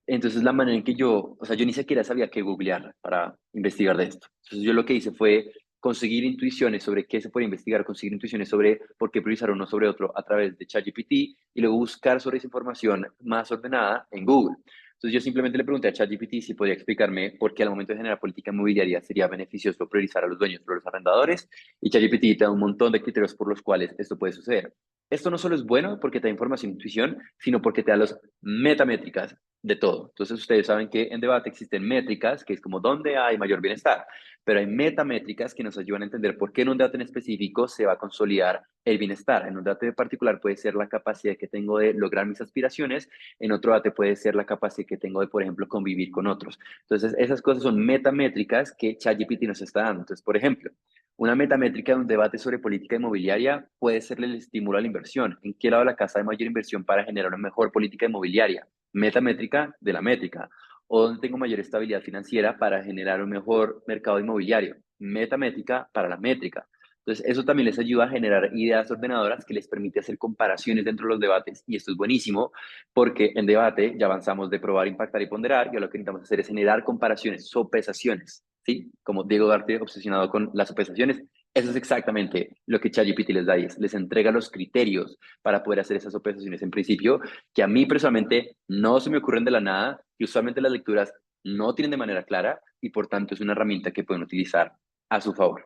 Entonces, la manera en que yo, o sea, yo ni siquiera sabía qué googlear para investigar de esto. Entonces, yo lo que hice fue conseguir intuiciones sobre qué se puede investigar, conseguir intuiciones sobre por qué priorizar uno sobre otro a través de ChatGPT y luego buscar sobre esa información más ordenada en Google. Entonces, yo simplemente le pregunté a ChatGPT si podía explicarme por qué al momento de generar política inmobiliaria sería beneficioso priorizar a los dueños sobre los arrendadores y ChatGPT te da un montón de criterios por los cuales esto puede suceder. Esto no solo es bueno porque te da información e intuición, sino porque te da las metamétricas de todo. Entonces, ustedes saben que en debate existen métricas, que es como dónde hay mayor bienestar, pero hay metamétricas que nos ayudan a entender por qué en un debate en específico se va a consolidar el bienestar. En un debate en particular puede ser la capacidad que tengo de lograr mis aspiraciones, en otro debate puede ser la capacidad que tengo de, por ejemplo, convivir con otros. Entonces, esas cosas son metamétricas que ChatGPT nos está dando. Entonces, por ejemplo, una metamétrica de un debate sobre política inmobiliaria puede serle el estímulo a la inversión. ¿En qué lado de la casa hay mayor inversión para generar una mejor política inmobiliaria? Metamétrica de la métrica. ¿O dónde tengo mayor estabilidad financiera para generar un mejor mercado inmobiliario? Metamétrica para la métrica. Entonces, eso también les ayuda a generar ideas ordenadoras que les permite hacer comparaciones dentro de los debates. Y esto es buenísimo porque en debate ya avanzamos de probar, impactar y ponderar. Y ahora lo que necesitamos hacer es generar comparaciones, sopesaciones. ¿Sí? Como Diego Duarte obsesionado con las sopesaciones, eso es exactamente lo que ChatGPT les da y les entrega los criterios para poder hacer esas sopesaciones en principio, que a mí personalmente no se me ocurren de la nada, y usualmente las lecturas no tienen de manera clara y por tanto es una herramienta que pueden utilizar a su favor.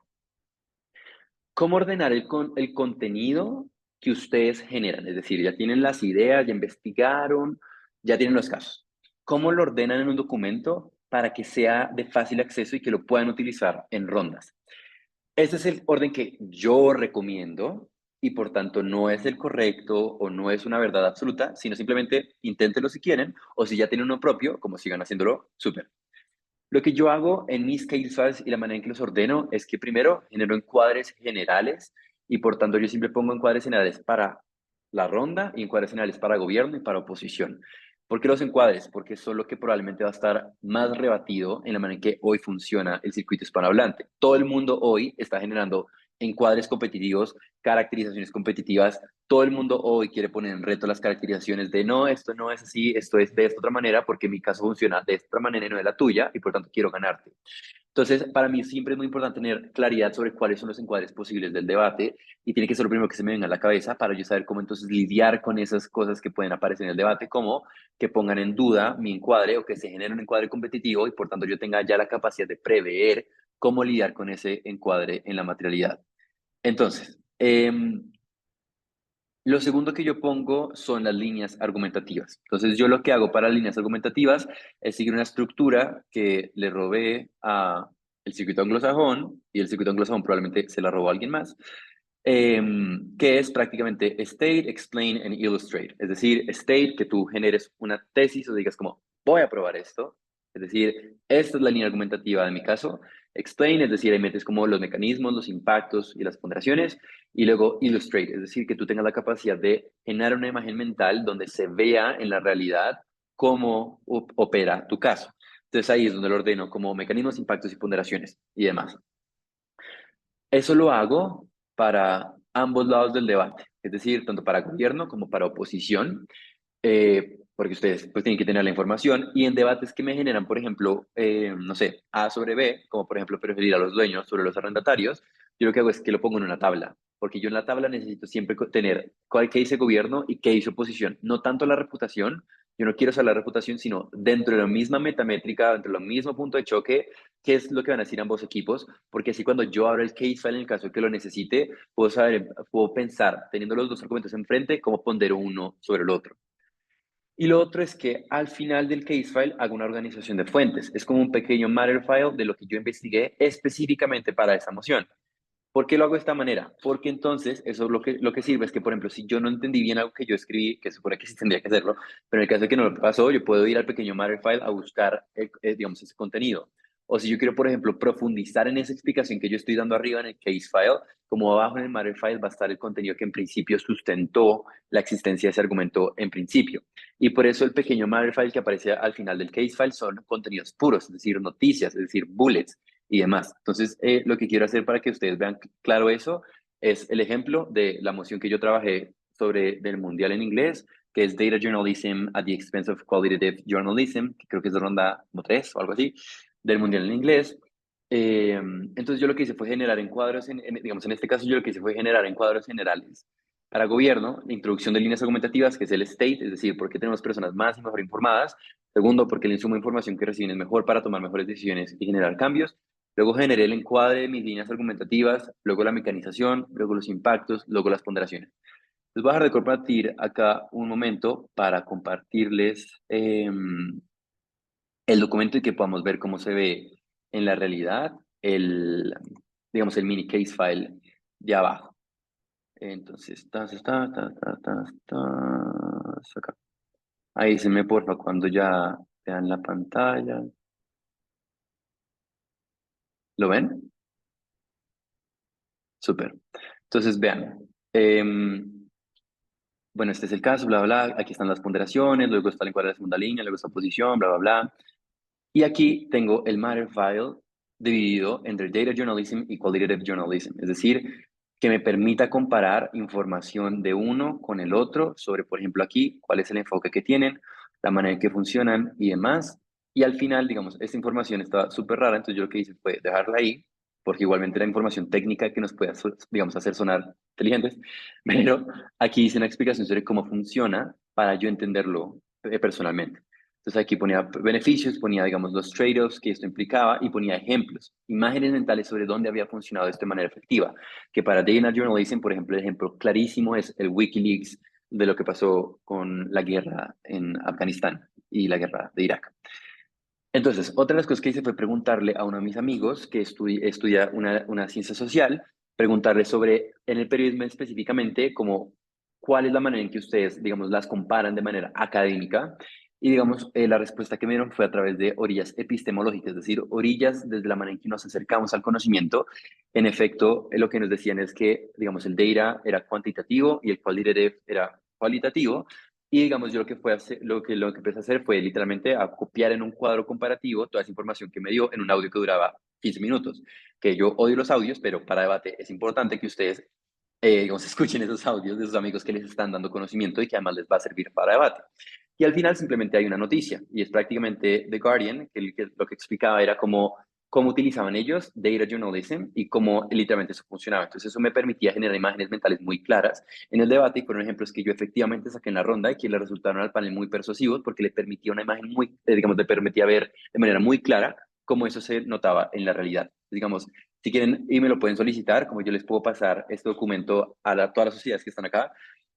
¿Cómo ordenar el contenido que ustedes generan? Es decir, ya tienen las ideas, ya investigaron, ya tienen los casos. ¿Cómo lo ordenan en un documento para que sea de fácil acceso y que lo puedan utilizar en rondas? Ese es el orden que yo recomiendo y por tanto no es el correcto o no es una verdad absoluta, sino simplemente inténtenlo si quieren o si ya tienen uno propio, como sigan haciéndolo, súper. Lo que yo hago en mis case files y la manera en que los ordeno es que primero genero encuadres generales y por tanto yo siempre pongo encuadres generales para la ronda y encuadres generales para gobierno y para oposición. ¿Por qué los encuadres? Porque eso es lo que probablemente va a estar más rebatido en la manera en que hoy funciona el circuito hispanohablante. Todo el mundo hoy está generando encuadres competitivos, caracterizaciones competitivas. Todo el mundo hoy quiere poner en reto las caracterizaciones de no, esto no es así, esto es de esta otra manera, porque mi caso funciona de esta otra manera y no de la tuya, y por tanto quiero ganarte. Entonces, para mí siempre es muy importante tener claridad sobre cuáles son los encuadres posibles del debate y tiene que ser lo primero que se me venga a la cabeza para yo saber cómo entonces lidiar con esas cosas que pueden aparecer en el debate, como que pongan en duda mi encuadre o que se genere un encuadre competitivo y por tanto yo tenga ya la capacidad de prever cómo lidiar con ese encuadre en la materialidad. Entonces, lo segundo que yo pongo son las líneas argumentativas. Entonces, yo lo que hago para las líneas argumentativas es seguir una estructura que le robé a el circuito anglosajón, y el circuito anglosajón probablemente se la robó a alguien más, que es prácticamente state, explain and illustrate. Es decir, state, que tú generes una tesis o digas como, voy a probar esto. Es decir, esta es la línea argumentativa de mi caso. Explain, es decir, ahí metes como los mecanismos, los impactos y las ponderaciones. Y luego illustrate, es decir, que tú tengas la capacidad de generar una imagen mental donde se vea en la realidad cómo opera tu caso. Entonces ahí es donde lo ordeno como mecanismos, impactos y ponderaciones y demás. Eso lo hago para ambos lados del debate, es decir, tanto para gobierno como para oposición, porque ustedes pues tienen que tener la información y en debates que me generan, por ejemplo, no sé, A sobre B, como por ejemplo preferir a los dueños sobre los arrendatarios, yo lo que hago es que lo pongo en una tabla. porque yo en la tabla necesito siempre tener cuál que dice gobierno y qué dice oposición, no tanto la reputación. Yo no quiero saber la reputación, sino dentro de la misma metamétrica, dentro del mismo punto de choque, qué es lo que van a decir ambos equipos, porque así cuando yo abro el case file en el caso de que lo necesite, puedo saber, puedo pensar, teniendo los dos argumentos enfrente, cómo pondero uno sobre el otro. Y lo otro es que al final del case file hago una organización de fuentes. Es como un pequeño matter file de lo que yo investigué específicamente para esa moción. ¿Por qué lo hago de esta manera? Porque entonces eso lo que sirve es que, por ejemplo, si yo no entendí bien algo que yo escribí, que supone que sí tendría que hacerlo, pero en el caso de que no lo pasó, yo puedo ir al pequeño matter file a buscar, digamos, ese contenido. O si yo quiero, por ejemplo, profundizar en esa explicación que yo estoy dando arriba en el case file, como abajo en el matter file va a estar el contenido que en principio sustentó la existencia de ese argumento en principio. Y por eso el pequeño matter file que aparece al final del case file son contenidos puros, es decir, noticias, es decir, bullets y demás. Entonces, lo que quiero hacer para que ustedes vean claro eso es el ejemplo de la moción que yo trabajé sobre del mundial en inglés, que es Data Journalism at the Expense of Qualitative Journalism, que creo que es de ronda como 3 o algo así, del mundial en inglés. Entonces yo lo que hice fue generar encuadros, digamos, en este caso yo lo que hice fue generar encuadros generales para gobierno, la introducción de líneas argumentativas, que es el state, es decir, por qué tenemos personas más y mejor informadas. Segundo, porque el insumo de información que reciben es mejor para tomar mejores decisiones y generar cambios. Luego generé el encuadre de mis líneas argumentativas, luego la mecanización, luego los impactos, luego las ponderaciones. Les voy a dejar de compartir acá un momento para compartirles el documento y que podamos ver cómo se ve en la realidad el, digamos, el mini case file de abajo. Entonces, acá. Ahí se me porfa cuando ya vean la pantalla. ¿Lo ven? Súper. Entonces, vean. Bueno, este es el caso, bla, bla, bla. Aquí están las ponderaciones, luego está el encuadre de la segunda línea, luego está posición, bla, bla, bla. Y aquí tengo el matter file dividido entre data journalism y qualitative journalism, es decir, que me permita comparar información de uno con el otro sobre, por ejemplo, aquí, cuál es el enfoque que tienen, la manera en que funcionan y demás. Y al final, digamos, esta información está súper rara, entonces yo lo que hice fue dejarla ahí, porque igualmente la información técnica que nos puede, digamos, hacer sonar inteligentes, pero aquí hice una explicación sobre cómo funciona para yo entenderlo personalmente. Entonces aquí ponía beneficios, ponía, digamos, los trade-offs que esto implicaba y ponía ejemplos, imágenes mentales sobre dónde había funcionado esto de manera efectiva. Que para Data Journalism, por ejemplo, el ejemplo clarísimo es el WikiLeaks de lo que pasó con la guerra en Afganistán y la guerra de Irak. Entonces, otra de las cosas que hice fue preguntarle a uno de mis amigos que estudia una ciencia social, preguntarle sobre, en el periodismo específicamente, como cuál es la manera en que ustedes, digamos, las comparan de manera académica. Y, digamos, la respuesta que me dieron fue a través de orillas epistemológicas, es decir, orillas desde la manera en que nos acercamos al conocimiento. En efecto, lo que nos decían es que, digamos, el data era cuantitativo y el qualitative era cualitativo, y digamos, yo lo que fue hacer, lo que empecé a hacer fue literalmente a copiar en un cuadro comparativo toda esa información que me dio en un audio que duraba 15 minutos. Que yo odio los audios, pero para debate es importante que ustedes, digamos, escuchen esos audios de sus amigos que les están dando conocimiento y que además les va a servir para debate. Y al final simplemente hay una noticia, y es prácticamente The Guardian, que lo que explicaba era cómo utilizaban ellos Data Journalism y cómo literalmente eso funcionaba. Entonces eso me permitía generar imágenes mentales muy claras en el debate y fueron ejemplos que yo efectivamente saqué en la ronda y que le resultaron al panel muy persuasivos porque le permitía una imagen muy, digamos, le permitía ver de manera muy clara cómo eso se notaba en la realidad. Digamos, si quieren y me lo pueden solicitar, como yo les puedo pasar este documento a todas las sociedades que están acá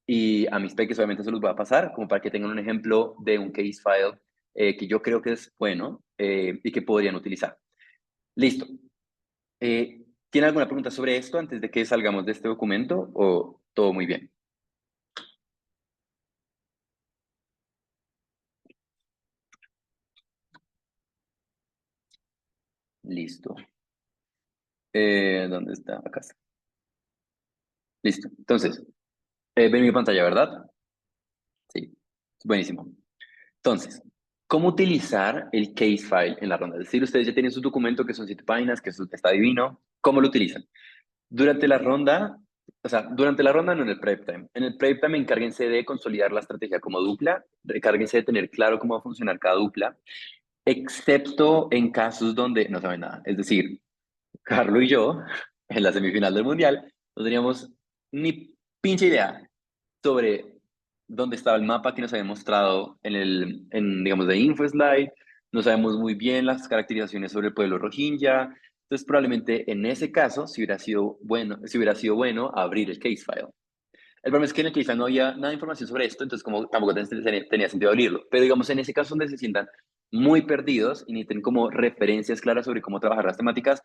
y a mis peques obviamente se los voy a pasar como para que tengan un ejemplo de un case file que yo creo que es bueno y que podrían utilizar. Listo. ¿Tiene alguna pregunta sobre esto antes de que salgamos de este documento o todo muy bien? Listo. ¿Dónde está? Acá está. Listo. Entonces, ven mi pantalla, ¿verdad? Sí. Buenísimo. Entonces, ¿cómo utilizar el case file en la ronda? Es decir, ustedes ya tienen su documento que son 7 páginas, que eso está divino. ¿Cómo lo utilizan? Durante la ronda, o sea, durante la ronda no en el prep time. En el prep time encárguense de consolidar la estrategia como dupla, encárguense de tener claro cómo va a funcionar cada dupla, excepto en casos donde no saben nada. Es decir, Carlos y yo, en la semifinal del Mundial, no teníamos ni pinche idea sobre dónde estaba el mapa que nos había mostrado digamos, de InfoSlide. No sabemos muy bien las caracterizaciones sobre el pueblo Rohingya. Entonces, probablemente en ese caso, si hubiera sido bueno abrir el case file. El problema es que en el case no había nada de información sobre esto, entonces como tampoco tenía sentido abrirlo. Pero digamos, en ese caso donde se sientan muy perdidos y necesiten como referencias claras sobre cómo trabajar las temáticas,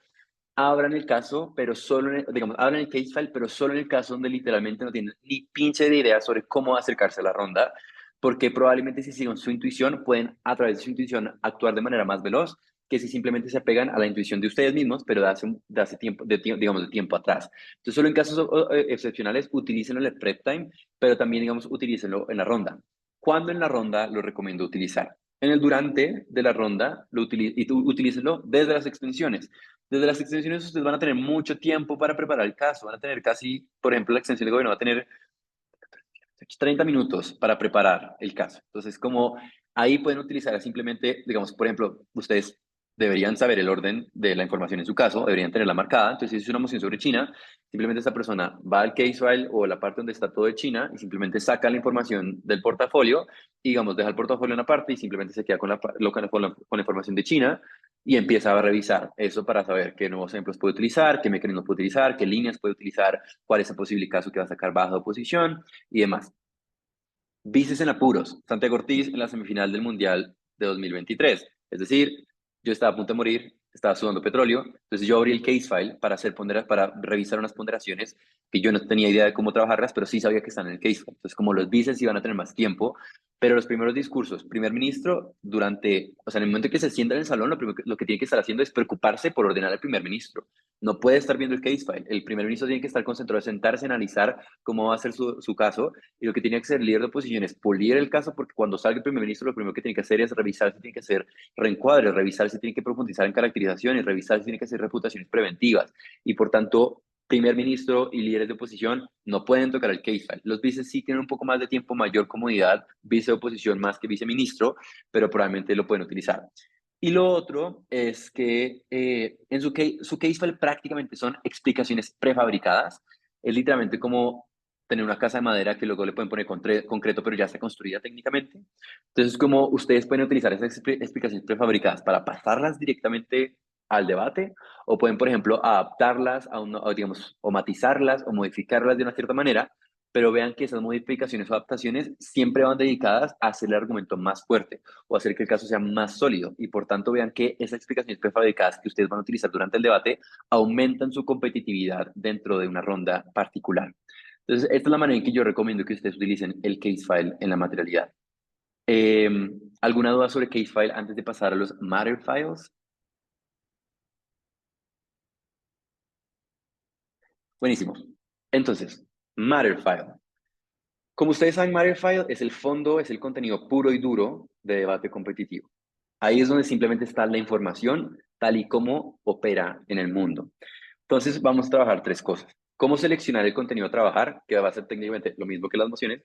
abran el caso, pero solo, digamos, abran el case file, pero solo en el caso donde literalmente no tienen ni pinche de idea sobre cómo acercarse a la ronda, porque probablemente si siguen su intuición, pueden a través de su intuición actuar de manera más veloz que si simplemente se apegan a la intuición de ustedes mismos, pero de hace tiempo, digamos, de tiempo atrás. Entonces, solo en casos excepcionales, utilícenlo en el prep time, pero también, digamos, utilícenlo en la ronda. ¿Cuándo en la ronda lo recomiendo utilizar? En el durante de la ronda, utilícenlo desde las extensiones. Desde las extensiones ustedes van a tener mucho tiempo para preparar el caso. Van a tener casi, por ejemplo, la extensión de gobierno va a tener 30 minutos para preparar el caso. Entonces, como ahí pueden utilizar simplemente, digamos, por ejemplo, ustedes deberían saber el orden de la información en su caso, deberían tenerla marcada. Entonces, si es una moción sobre China, simplemente esa persona va al case file o a la parte donde está todo de China y simplemente saca la información del portafolio y, digamos, deja el portafolio en una parte y simplemente se queda con la información de China y empieza a revisar eso para saber qué nuevos ejemplos puede utilizar, qué mecanismos puede utilizar, qué líneas puede utilizar, cuál es el posible caso que va a sacar bajo oposición y demás. Vices en apuros, Santiago Ortiz en la semifinal del Mundial de 2023. Es decir, yo estaba a punto de morir, estaba sudando petróleo, entonces yo abrí el case file para revisar unas ponderaciones que yo no tenía idea de cómo trabajarlas, pero sí sabía que están en el case file. Entonces, como los vices iban a tener más tiempo, pero los primeros discursos, primer ministro, o sea, en el momento que se sienta en el salón, lo que tiene que estar haciendo es preocuparse por ordenar al primer ministro. No puede estar viendo el case file. El primer ministro tiene que estar concentrado en sentarse, analizar cómo va a ser su caso y lo que tiene que hacer el líder de oposición es pulir el caso porque cuando salga el primer ministro lo primero que tiene que hacer es revisar si tiene que hacer reencuadres, revisar si tiene que profundizar en caracterizaciones, revisar si tiene que hacer reputaciones preventivas y por tanto primer ministro y líderes de oposición no pueden tocar el case file. Los vices sí tienen un poco más de tiempo, mayor comodidad, vice de oposición más que viceministro, pero probablemente lo pueden utilizar. Y lo otro es que en su case file prácticamente son explicaciones prefabricadas. Es literalmente como tener una casa de madera que luego le pueden poner concreto, pero ya está construida técnicamente. Entonces, como ustedes pueden utilizar esas explicaciones prefabricadas para pasarlas directamente al debate, o pueden, por ejemplo, adaptarlas digamos, o matizarlas o modificarlas de una cierta manera, pero vean que esas modificaciones o adaptaciones siempre van dedicadas a hacer el argumento más fuerte o hacer que el caso sea más sólido. Y por tanto, vean que esas explicaciones prefabricadas que ustedes van a utilizar durante el debate aumentan su competitividad dentro de una ronda particular. Entonces, esta es la manera en que yo recomiendo que ustedes utilicen el case file en la materialidad. Eh, ¿Alguna duda sobre case file antes de pasar a los matter files? Buenísimo. Entonces, matter file. Como ustedes saben, matter file es el fondo, es el contenido puro y duro de debate competitivo. Ahí es donde simplemente está la información tal y como opera en el mundo. Entonces, vamos a trabajar tres cosas. Cómo seleccionar el contenido a trabajar, que va a ser técnicamente lo mismo que las mociones,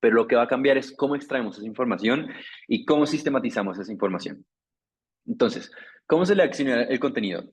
pero lo que va a cambiar es cómo extraemos esa información y cómo sistematizamos esa información. Entonces, ¿cómo selecciona el contenido?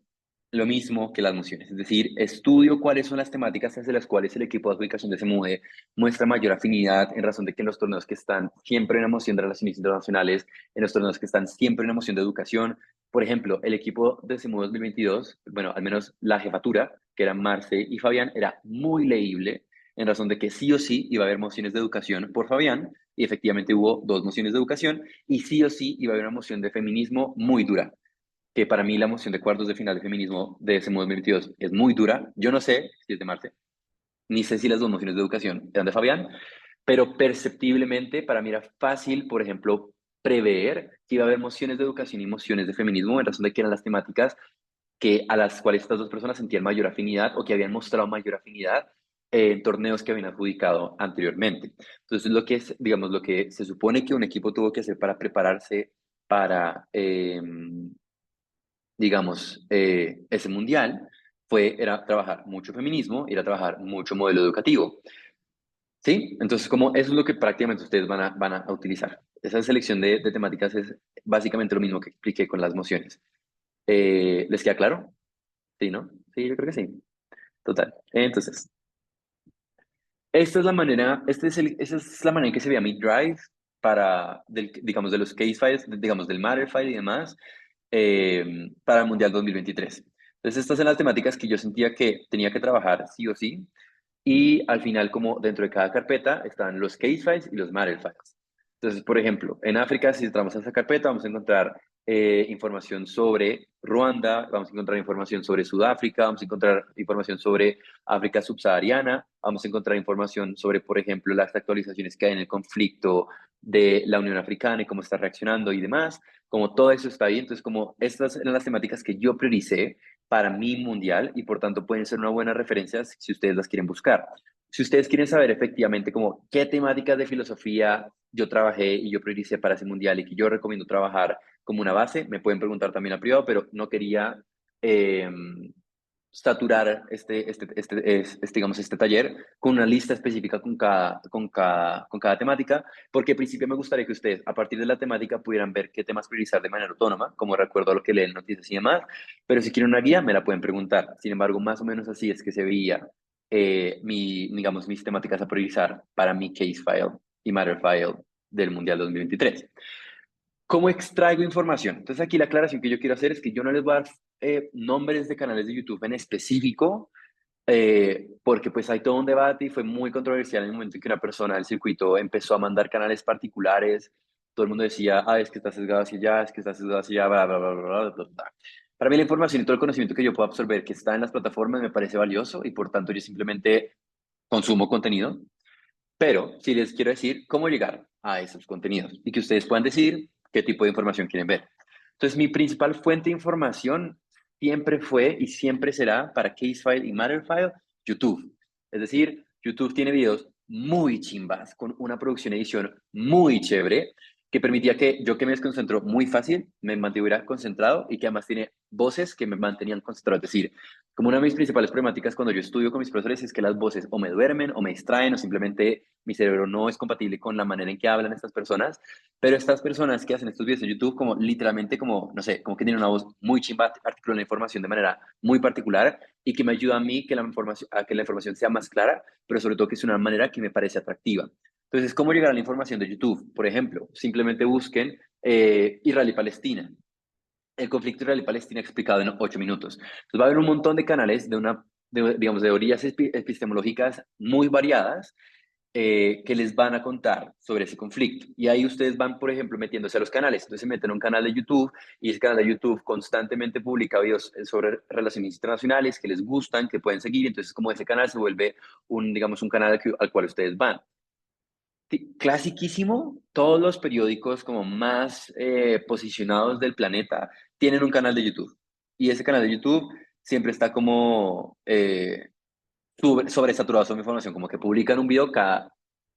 Lo mismo que las mociones, es decir, estudio cuáles son las temáticas hacia las cuales el equipo de adjudicación de SEMUDE muestra mayor afinidad en razón de que en los torneos que están siempre en la moción de relaciones internacionales, en los torneos que están siempre en la moción de educación, por ejemplo, el equipo de SEMUDE 2022, bueno, al menos la jefatura, que eran Marce y Fabián, era muy leíble en razón de que sí o sí iba a haber mociones de educación por Fabián, y efectivamente hubo dos mociones de educación, y sí o sí iba a haber una moción de feminismo muy dura, que para mí la moción de cuartos de final de feminismo de ese modo 2022 es muy dura. Yo no sé si es de Marte, ni sé si las dos mociones de educación eran de Fabián, pero perceptiblemente para mí era fácil, por ejemplo, prever que iba a haber mociones de educación y mociones de feminismo en razón de que eran las temáticas a las cuales estas dos personas sentían mayor afinidad o que habían mostrado mayor afinidad en torneos que habían adjudicado anteriormente. Entonces, digamos, lo que se supone que un equipo tuvo que hacer para prepararse para, digamos, ese mundial era trabajar mucho feminismo, era trabajar mucho modelo educativo. ¿Sí? Entonces, como eso es lo que prácticamente ustedes van a utilizar. Esa selección de temáticas es básicamente lo mismo que expliqué con las mociones. ¿Les queda claro? Sí, ¿no? Sí, yo creo que sí. Total. Entonces, Esta es la manera, esa es la manera en que se veía mi drive digamos, de los case files, digamos, del matter file y demás, para el Mundial 2023. Entonces, estas son las temáticas que yo sentía que tenía que trabajar sí o sí. Y al final, como dentro de cada carpeta, están los case files y los matter files. Entonces, por ejemplo, en África, si entramos a esa carpeta, vamos a encontrar información sobre Ruanda, vamos a encontrar información sobre Sudáfrica, vamos a encontrar información sobre África subsahariana, vamos a encontrar información sobre, por ejemplo, las actualizaciones que hay en el conflicto de la Unión Africana y cómo está reaccionando y demás. Como todo eso está ahí, entonces como estas eran las temáticas que yo prioricé para mi mundial y por tanto pueden ser una buena referencia si ustedes las quieren buscar. Si ustedes quieren saber efectivamente como qué temáticas de filosofía yo trabajé y yo prioricé para ese mundial y que yo recomiendo trabajar como una base, me pueden preguntar también a privado, pero no quería eh, saturar digamos, este taller con una lista específica con cada temática, porque al principio me gustaría que ustedes, a partir de la temática, pudieran ver qué temas priorizar de manera autónoma, como recuerdo a lo que leen noticias y demás, pero si quieren una guía, me la pueden preguntar. Sin embargo, más o menos así es que se veía digamos, mis temáticas a priorizar para mi case file y matter file del Mundial 2023. ¿Cómo extraigo información? Entonces aquí la aclaración que yo quiero hacer es que yo no les voy a dar nombres de canales de YouTube en específico, porque pues hay todo un debate y fue muy controversial en el momento en que una persona del circuito empezó a mandar canales particulares. Todo el mundo decía, es que está sesgado hacia allá, es que está sesgado hacia allá, bla, bla, bla, bla, bla, bla, bla. Para mí la información y todo el conocimiento que yo puedo absorber que está en las plataformas me parece valioso y por tanto yo simplemente consumo contenido, pero sí les quiero decir cómo llegar a esos contenidos y que ustedes puedan decidir qué tipo de información quieren ver. Entonces, mi principal fuente de información siempre fue y siempre será para Casefile y Matterfile, YouTube. Es decir, YouTube tiene videos muy chimbas, con una producción y edición muy chévere, que permitía que yo que me desconcentro muy fácil, me mantuviera concentrado y que además tiene voces que me mantenían concentrado. Es decir, como una de mis principales problemáticas cuando yo estudio con mis profesores es que las voces o me duermen o me distraen o simplemente mi cerebro no es compatible con la manera en que hablan estas personas, pero estas personas que hacen estos videos en YouTube como literalmente como, no sé, como que tienen una voz muy chimba, articulan la información de manera muy particular y que me ayuda a mí que a que la información sea más clara, pero sobre todo que es una manera que me parece atractiva. Entonces, ¿cómo llegar a la información de YouTube? Por ejemplo, simplemente busquen Israel y Palestina, el conflicto israelí-palestina explicado en 8 minutos. Entonces va a haber un montón de canales digamos, de orillas epistemológicas muy variadas que les van a contar sobre ese conflicto. Y ahí ustedes van, por ejemplo, metiéndose a los canales. Entonces se meten a un canal de YouTube y ese canal de YouTube constantemente publica videos sobre relaciones internacionales que les gustan, que pueden seguir. Entonces como ese canal se vuelve digamos, un canal al cual ustedes van. Sí, clasiquísimo, todos los periódicos como más posicionados del planeta tienen un canal de YouTube. Y ese canal de YouTube siempre está como sobresaturado de información, como que publican un video cada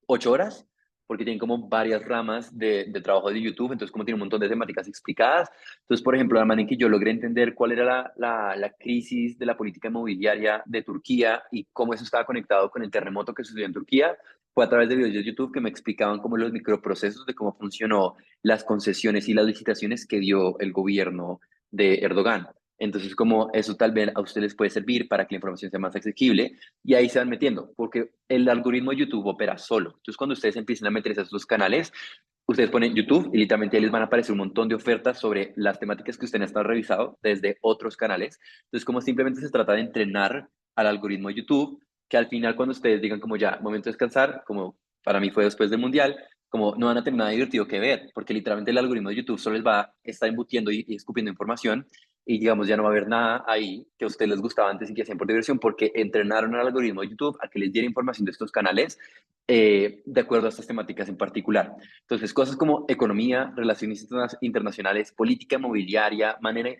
8 horas, porque tienen como varias ramas de trabajo de YouTube, entonces como tiene un montón de temáticas explicadas. Entonces, por ejemplo, la manera en que yo logré entender cuál era la crisis de la política inmobiliaria de Turquía y cómo eso estaba conectado con el terremoto que sucedió en Turquía, fue a través de videos de YouTube que me explicaban cómo los microprocesos de cómo funcionó las concesiones y las licitaciones que dio el gobierno de Erdogan. Entonces, como eso tal vez a ustedes les puede servir para que la información sea más accesible y ahí se van metiendo, porque el algoritmo de YouTube opera solo. Entonces, cuando ustedes empiecen a meterse a estos canales, ustedes ponen YouTube y literalmente ahí les van a aparecer un montón de ofertas sobre las temáticas que ustedes han estado revisado desde otros canales. Entonces, como simplemente se trata de entrenar al algoritmo de YouTube, que al final cuando ustedes digan como ya, momento de descansar, como para mí fue después del Mundial, como no van a tener nada divertido que ver, porque literalmente el algoritmo de YouTube solo les va a estar embutiendo y escupiendo información y digamos ya no va a haber nada ahí que a ustedes les gustaba antes y que hacían por diversión porque entrenaron al algoritmo de YouTube a que les diera información de estos canales de acuerdo a estas temáticas en particular. Entonces, cosas como economía, relaciones internacionales, política inmobiliaria,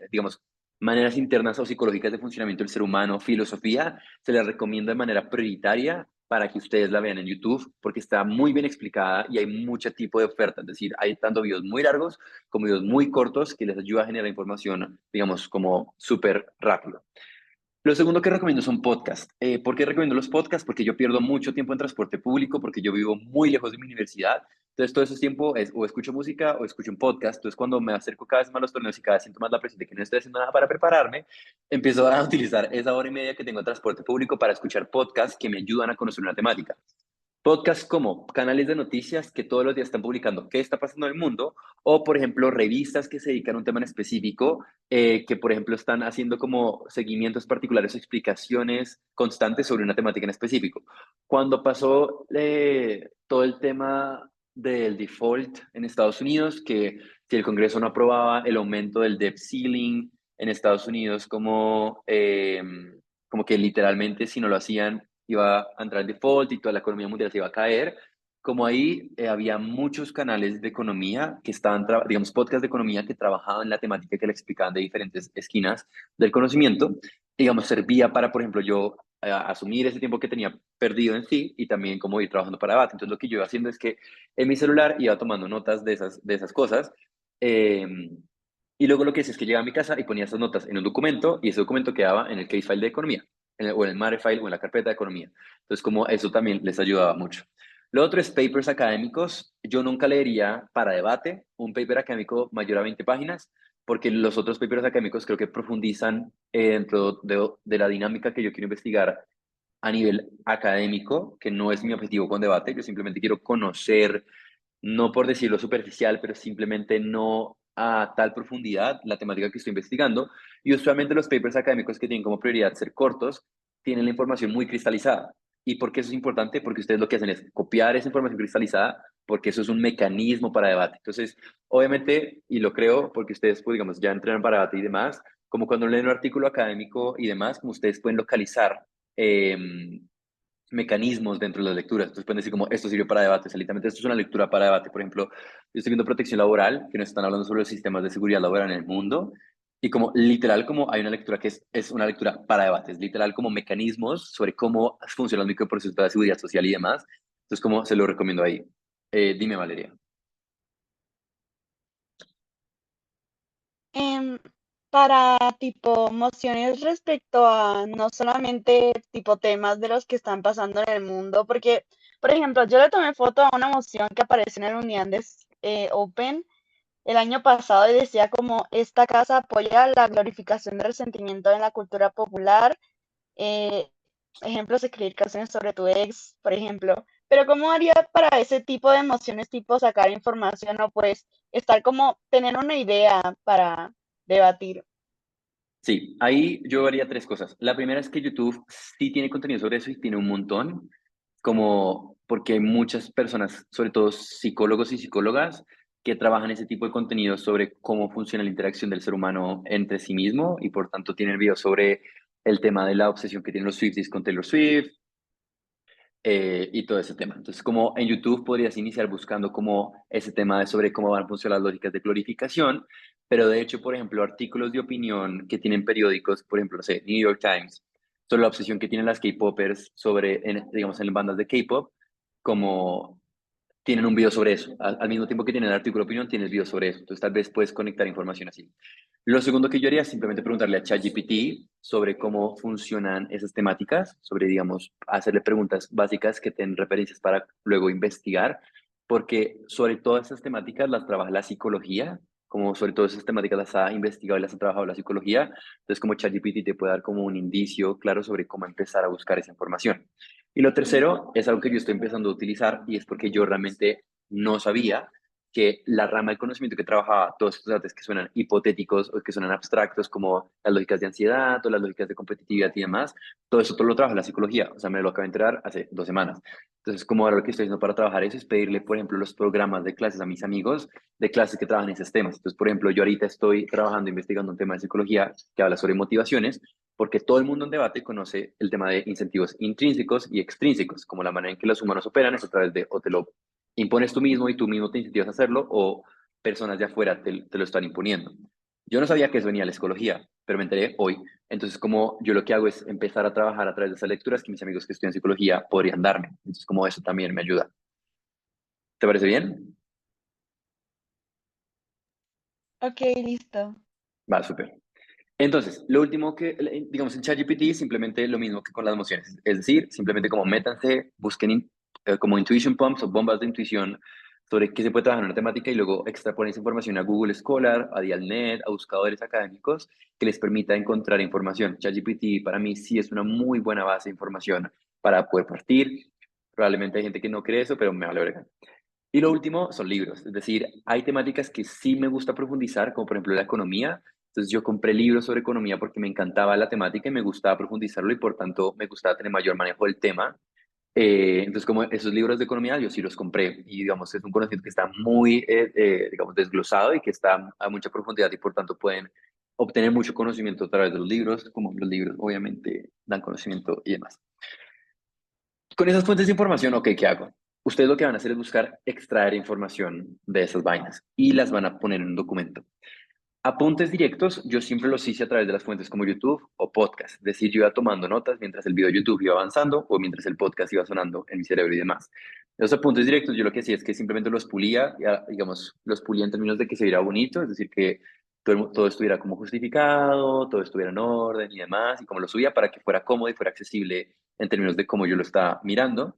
digamos, maneras internas o psicológicas de funcionamiento del ser humano, filosofía, se les recomienda de manera prioritaria para que ustedes la vean en YouTube, porque está muy bien explicada y hay mucho tipo de oferta. Es decir, hay tanto videos muy largos como videos muy cortos que les ayuda a generar información, digamos, como súper rápido. Lo segundo que recomiendo son podcasts. ¿Por qué recomiendo los podcasts? Porque yo pierdo mucho tiempo en transporte público, porque yo vivo muy lejos de mi universidad. Entonces, todo ese tiempo es o escucho música o escucho un podcast. Entonces, cuando me acerco cada vez más a los torneos y cada vez siento más la presión de que no estoy haciendo nada para prepararme, empiezo a utilizar esa hora y media que tengo de transporte público para escuchar podcasts que me ayudan a conocer una temática. Podcasts como canales de noticias que todos los días están publicando qué está pasando en el mundo, o por ejemplo revistas que se dedican a un tema en específico, que por ejemplo están haciendo como seguimientos particulares o explicaciones constantes sobre una temática en específico. Cuando pasó todo el tema del default en Estados Unidos, que si el Congreso no aprobaba el aumento del debt ceiling en Estados Unidos, como que literalmente si no lo hacían iba a entrar en default y toda la economía mundial se iba a caer. Como ahí había muchos canales de economía que estaban, digamos, podcast de economía que trabajaban la temática que le explicaban de diferentes esquinas del conocimiento, digamos, servía para, por ejemplo, yo asumir ese tiempo que tenía perdido en sí y también como ir trabajando para debate. Entonces lo que yo iba haciendo es que en mi celular iba tomando notas de esas cosas. eh, y luego lo que hice es que llegaba a mi casa y ponía esas notas en un documento y ese documento quedaba en el case file de economía, o en el matter file o en la carpeta de economía. Entonces, como eso también les ayudaba mucho. Lo otro es papers académicos. Yo nunca leería para debate un paper académico mayor a 20 páginas, porque los otros papers académicos creo que profundizan dentro de la dinámica que yo quiero investigar a nivel académico, que no es mi objetivo con debate. Yo simplemente quiero conocer, no por decirlo superficial, pero simplemente no a tal profundidad la temática que estoy investigando. Y usualmente los papers académicos que tienen como prioridad ser cortos, tienen la información muy cristalizada. ¿Y por qué eso es importante? Porque ustedes lo que hacen es copiar esa información cristalizada, porque eso es un mecanismo para debate. Entonces, obviamente, y lo creo porque ustedes, pues, digamos, ya entrenan para debate y demás, como cuando leen un artículo académico y demás, como ustedes pueden localizar eh, mecanismos dentro de las lecturas. Entonces pueden decir como esto sirve para debate, o sea, literalmente esto es una lectura para debate. Por ejemplo, yo estoy viendo protección laboral, que nos están hablando sobre los sistemas de seguridad laboral en el mundo, y como literal como hay una lectura que es una lectura para debate, es literal como mecanismos sobre cómo funcionan los microprocesos de la seguridad social y demás. Entonces, como se lo recomiendo ahí. Dime, Valeria. Em, para tipo mociones respecto a no solamente tipo temas de los que están pasando en el mundo, porque, por ejemplo, yo le tomé foto a una moción que apareció en el Uniandes Open el año pasado y decía como esta casa apoya la glorificación del sentimiento en la cultura popular, eh, ejemplos, escribir canciones sobre tu ex, por ejemplo. Pero ¿cómo haría para ese tipo de emociones, tipo sacar información o pues estar como, tener una idea para debatir? Sí, ahí yo haría tres cosas. La primera es que YouTube sí tiene contenido sobre eso y tiene un montón, como porque hay muchas personas, sobre todo psicólogos y psicólogas, que trabajan ese tipo de contenido sobre cómo funciona la interacción del ser humano entre sí mismo y por tanto tienen videos sobre el tema de la obsesión que tienen los Swifties con Taylor Swift, y todo ese tema. Entonces, como en YouTube podrías iniciar buscando como ese tema de sobre cómo van a funcionar las lógicas de glorificación, pero de hecho, por ejemplo, artículos de opinión que tienen periódicos, por ejemplo, no sé, New York Times, sobre la obsesión que tienen las K-popers sobre, digamos, en las bandas de K-pop, como tienen un video sobre eso. Al mismo tiempo que tienen el artículo de opinión, tienes video sobre eso. Entonces, tal vez puedes conectar información así. Lo segundo que yo haría es simplemente preguntarle a ChatGPT sobre cómo funcionan esas temáticas, sobre, digamos, hacerle preguntas básicas que den referencias para luego investigar, porque sobre todas esas temáticas las trabaja la psicología, como sobre todas esas temáticas las ha investigado y las ha trabajado la psicología. Entonces, como ChatGPT te puede dar como un indicio claro sobre cómo empezar a buscar esa información. Y lo tercero es algo que yo estoy empezando a utilizar y es porque yo realmente no sabía que la rama del conocimiento que trabajaba, todos estos datos que suenan hipotéticos o que suenan abstractos, como las lógicas de ansiedad o las lógicas de competitividad y demás, todo lo trabaja la psicología. O sea, me lo acabo de enterar hace 2 semanas. Entonces, como ahora lo que estoy haciendo para trabajar eso es pedirle, por ejemplo, los programas de clases a mis amigos de clases que trabajan en esos temas. Entonces, por ejemplo, yo ahorita estoy trabajando, investigando un tema de psicología que habla sobre motivaciones, porque todo el mundo en debate conoce el tema de incentivos intrínsecos y extrínsecos, como la manera en que los humanos operan es a través de o te lo impones tú mismo y tú mismo te incentivas a hacerlo, o personas de afuera te lo están imponiendo. Yo no sabía que eso venía de la psicología, pero me enteré hoy. Entonces, como yo lo que hago es empezar a trabajar a través de esas lecturas que mis amigos que estudian psicología podrían darme. Entonces, como eso también me ayuda. ¿Te parece bien? Ok, listo. Va, súper. Entonces, lo último que, digamos, en ChatGPT, simplemente lo mismo que con las emociones. Es decir, simplemente como métanse, busquen como intuition pumps o bombas de intuición sobre qué se puede trabajar en una temática y luego extrapolen esa información a Google Scholar, a Dialnet, a buscadores académicos que les permita encontrar información. ChatGPT para mí sí es una muy buena base de información para poder partir. Probablemente hay gente que no cree eso, pero me vale verga. Y lo último son libros, es decir, hay temáticas que sí me gusta profundizar, como por ejemplo la economía. Entonces yo compré libros sobre economía porque me encantaba la temática y me gustaba profundizarlo y por tanto me gustaba tener mayor manejo del tema. Entonces como esos libros de economía yo sí los compré y digamos es un conocimiento que está muy, digamos, desglosado y que está a mucha profundidad y por tanto pueden obtener mucho conocimiento a través de los libros, como los libros obviamente dan conocimiento y demás. Con esas fuentes de información, ok, ¿qué hago? Ustedes lo que van a hacer es buscar extraer información de esas vainas y las van a poner en un documento. Apuntes directos, yo siempre los hice a través de las fuentes como YouTube o podcast. Es decir, yo iba tomando notas mientras el video de YouTube iba avanzando o mientras el podcast iba sonando en mi cerebro y demás. Los apuntes directos, yo lo que hacía es que simplemente los pulía, ya, digamos, los pulía en términos de que se viera bonito, es decir, que todo estuviera como justificado, todo estuviera en orden y demás, y como lo subía para que fuera cómodo y fuera accesible en términos de cómo yo lo estaba mirando.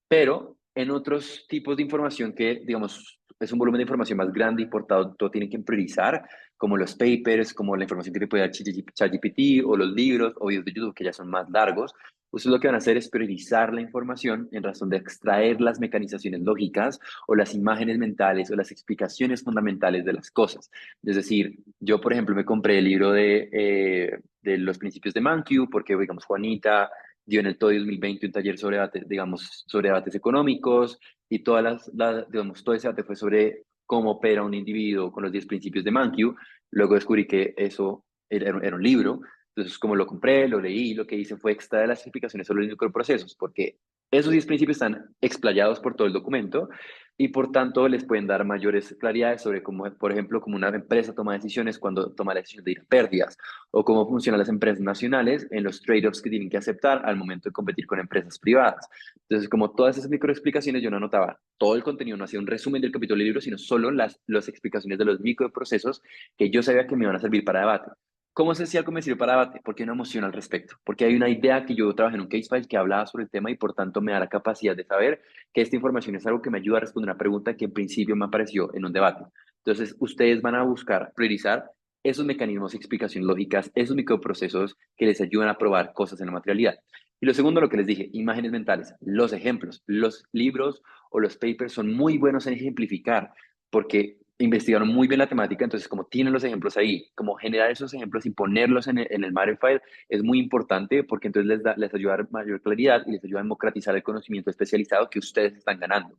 Pero en otros tipos de información que, digamos, es un volumen de información más grande y por tanto tienen que priorizar, como los papers, como la información que te puede dar ChatGPT o los libros o videos de YouTube que ya son más largos, ustedes lo que van a hacer es priorizar la información en razón de extraer las mecanizaciones lógicas o las imágenes mentales o las explicaciones fundamentales de las cosas. Es decir, yo, por ejemplo, me compré el libro de los principios de Mankiw porque, digamos, Juanita dio en el TOEI 2020 un taller sobre debates, digamos, sobre debates económicos y digamos, todo ese debate fue sobre cómo opera un individuo con los 10 principios de Mankiw. Luego descubrí que eso era un libro. Entonces, como lo compré, lo leí, lo que hice fue extraer las explicaciones sobre los microprocesos, porque esos 10 principios están explayados por todo el documento y por tanto les pueden dar mayores claridades sobre cómo, por ejemplo, cómo una empresa toma decisiones cuando toma la decisión de ir a pérdidas o cómo funcionan las empresas nacionales en los trade-offs que tienen que aceptar al momento de competir con empresas privadas. Entonces, como todas esas microexplicaciones, yo no anotaba todo el contenido, no hacía un resumen del capítulo del libro, sino solo las explicaciones de los microprocesos que yo sabía que me iban a servir para debate. ¿Cómo sé si algo me sirve para debate? Porque hay una emoción al respecto, porque hay una idea que yo trabajé en un case file que hablaba sobre el tema y por tanto me da la capacidad de saber que esta información es algo que me ayuda a responder una pregunta que en principio me apareció en un debate. Entonces, ustedes van a buscar priorizar esos mecanismos y explicaciones lógicas, esos microprocesos que les ayudan a probar cosas en la materialidad. Y lo segundo, lo que les dije, imágenes mentales, los ejemplos, los libros o los papers son muy buenos en ejemplificar, porque investigaron muy bien la temática, entonces como tienen los ejemplos ahí, como generar esos ejemplos y ponerlos en el Matter File es muy importante porque entonces les ayuda a dar mayor claridad y les ayuda a democratizar el conocimiento especializado que ustedes están ganando.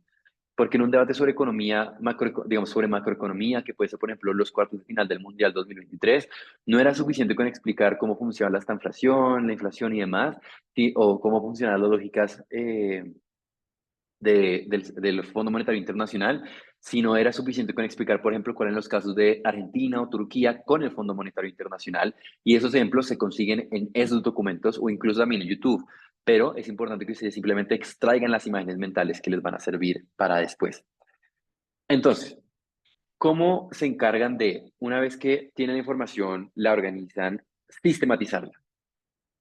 Porque en un debate sobre economía, digamos, sobre macroeconomía, que puede ser, por ejemplo, los cuartos de final del Mundial 2023, no era suficiente con explicar cómo funciona la estanflación, la inflación y demás, o cómo funcionan las lógicas del Fondo Monetario Internacional, si no era suficiente con explicar, por ejemplo, cuáles son los casos de Argentina o Turquía con el Fondo Monetario Internacional. Y esos ejemplos se consiguen en esos documentos o incluso también en YouTube. Pero es importante que ustedes simplemente extraigan las imágenes mentales que les van a servir para después. Entonces, ¿cómo se encargan de, una vez que tienen la información, la organizan, sistematizarla?